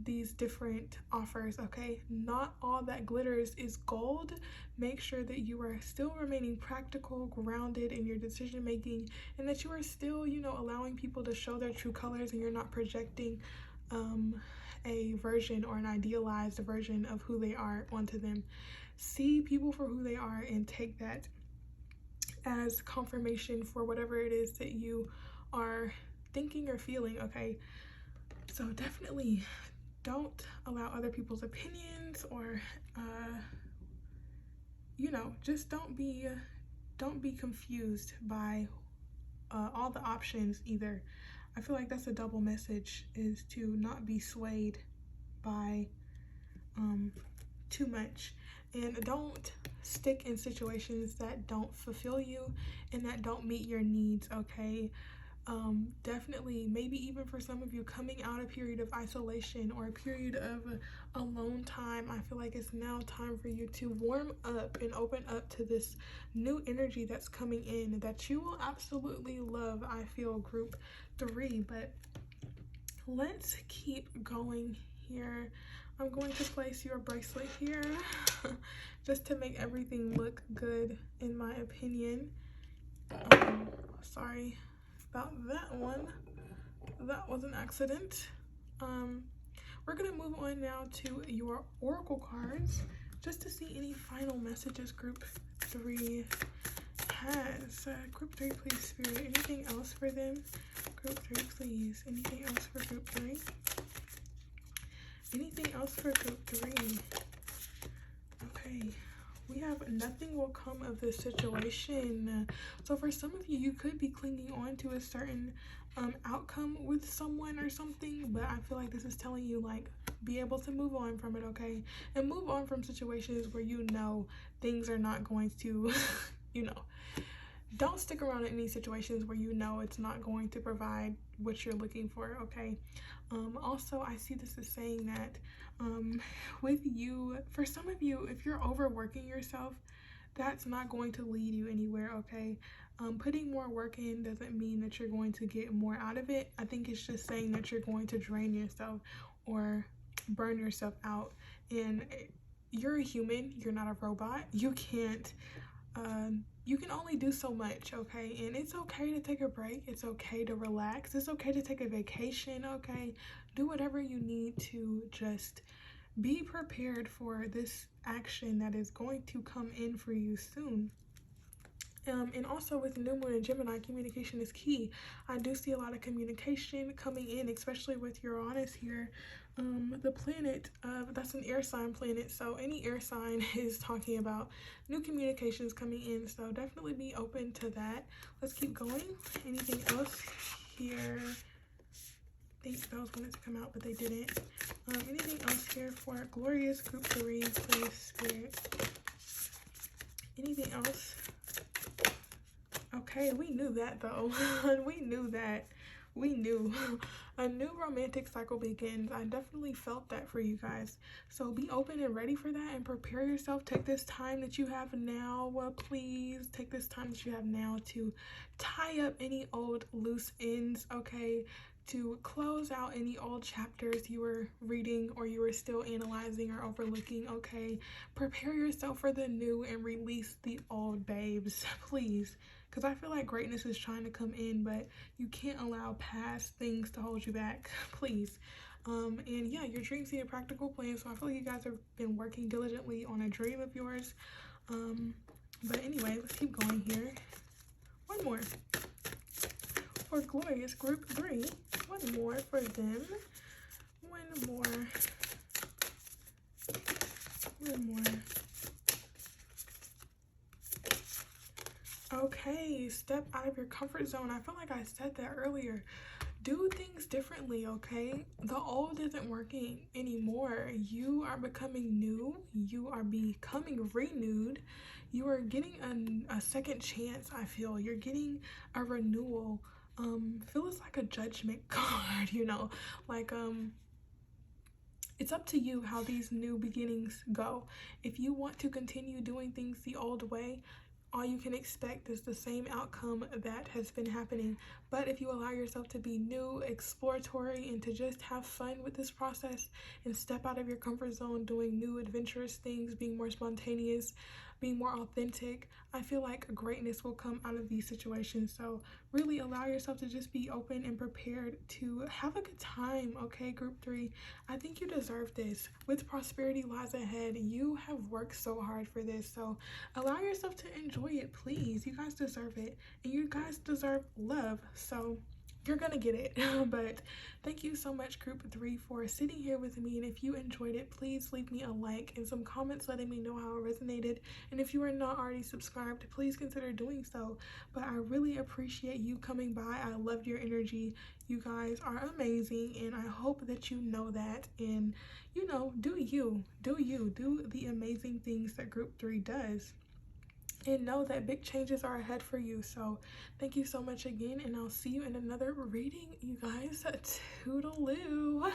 these different offers, okay? Not all that glitters is gold. Make sure that you are still remaining practical, grounded in your decision making, and that you are still, you know, allowing people to show their true colors, and you're not projecting a version or an idealized version of who they are onto them. See people for who they are and take that as confirmation for whatever it is that you are thinking or feeling, okay? So definitely don't allow other people's opinions or you know, just don't be confused by all the options either. I feel like that's a double message, is to not be swayed by too much, and don't stick in situations that don't fulfill you and that don't meet your needs, okay? Definitely, maybe even for some of you, coming out a period of isolation or a period of alone time, I feel like it's now time for you to warm up and open up to this new energy that's coming in that you will absolutely love, I feel, group 3. But let's keep going here. I'm going to place your bracelet here just to make everything look good, in my opinion. Sorry about that one. That was an accident. We're gonna move on now to your oracle cards just to see any final messages group 3 has. Group 3, please, Spirit. Anything else for them? Group 3, please. Anything else for group 3? Anything else for group 3? Okay. We have nothing will come of this situation. So for some of you, you could be clinging on to a certain outcome with someone or something, but I feel like this is telling you, like, be able to move on from it, okay? And move on from situations where you know things are not going to, you know, don't stick around in any situations where you know it's not going to provide what you're looking for, okay? Also, I see this as saying that with you, for some of you, if you're overworking yourself, that's not going to lead you anywhere, okay? Putting more work in doesn't mean that you're going to get more out of it. I think it's just saying that you're going to drain yourself or burn yourself out. And you're a human, you're not a robot. You can't you can only do so much, okay? And it's okay to take a break. It's okay to relax. It's okay to take a vacation, okay? Do whatever you need to just be prepared for this action that is going to come in for you soon. And also with New Moon and Gemini, communication is key. I do see a lot of communication coming in, especially with Uranus here. The planet, that's an air sign planet, so any air sign is talking about new communications coming in, so definitely be open to that. Let's keep going. Anything else here? I think those wanted to come out, but they didn't. Anything else here for Glorious Group 3, please, Spirit? Anything else? Okay, we knew that though. We knew that. We knew. A new romantic cycle begins. I definitely felt that for you guys. So be open and ready for that and prepare yourself. Take this time that you have now, please. Take this time that you have now to tie up any old loose ends, okay? To close out any old chapters you were reading or you were still analyzing or overlooking, okay? Prepare yourself for the new and release the old, babes, please. Because I feel like greatness is trying to come in, but you can't allow past things to hold you back, please. And yeah, your dreams need a practical plan, so I feel like you guys have been working diligently on a dream of yours. But anyway, let's keep going here. One more. For Glorious Group 3, one more for them. One more. Okay, step out of your comfort zone. I feel like I said that earlier. Do things differently, okay? The old isn't working anymore. You are becoming new. You are becoming renewed. You are getting a second chance, I feel. You're getting a renewal. Feels like a judgment card, you know? Like, it's up to you how these new beginnings go. If you want to continue doing things the old way, all you can expect is the same outcome that has been happening. But if you allow yourself to be new, exploratory, and to just have fun with this process and step out of your comfort zone, doing new adventurous things, being more spontaneous, being more authentic, I feel like greatness will come out of these situations. So really allow yourself to just be open and prepared to have a good time, okay, Group 3? I think you deserve this. With prosperity lies ahead, you have worked so hard for this, so allow yourself to enjoy it, please. You guys deserve it, and you guys deserve love, so you're gonna get it. But thank you so much, Group 3, for sitting here with me, and if you enjoyed it, please leave me a like and some comments letting me know how it resonated. And if you are not already subscribed, please consider doing so. But I really appreciate you coming by. I loved your energy. You guys are amazing, and I hope that you know that, and you know, do the amazing things that Group 3 does, and know that big changes are ahead for you. So thank you so much again, and I'll see you in another reading, you guys. Toodaloo.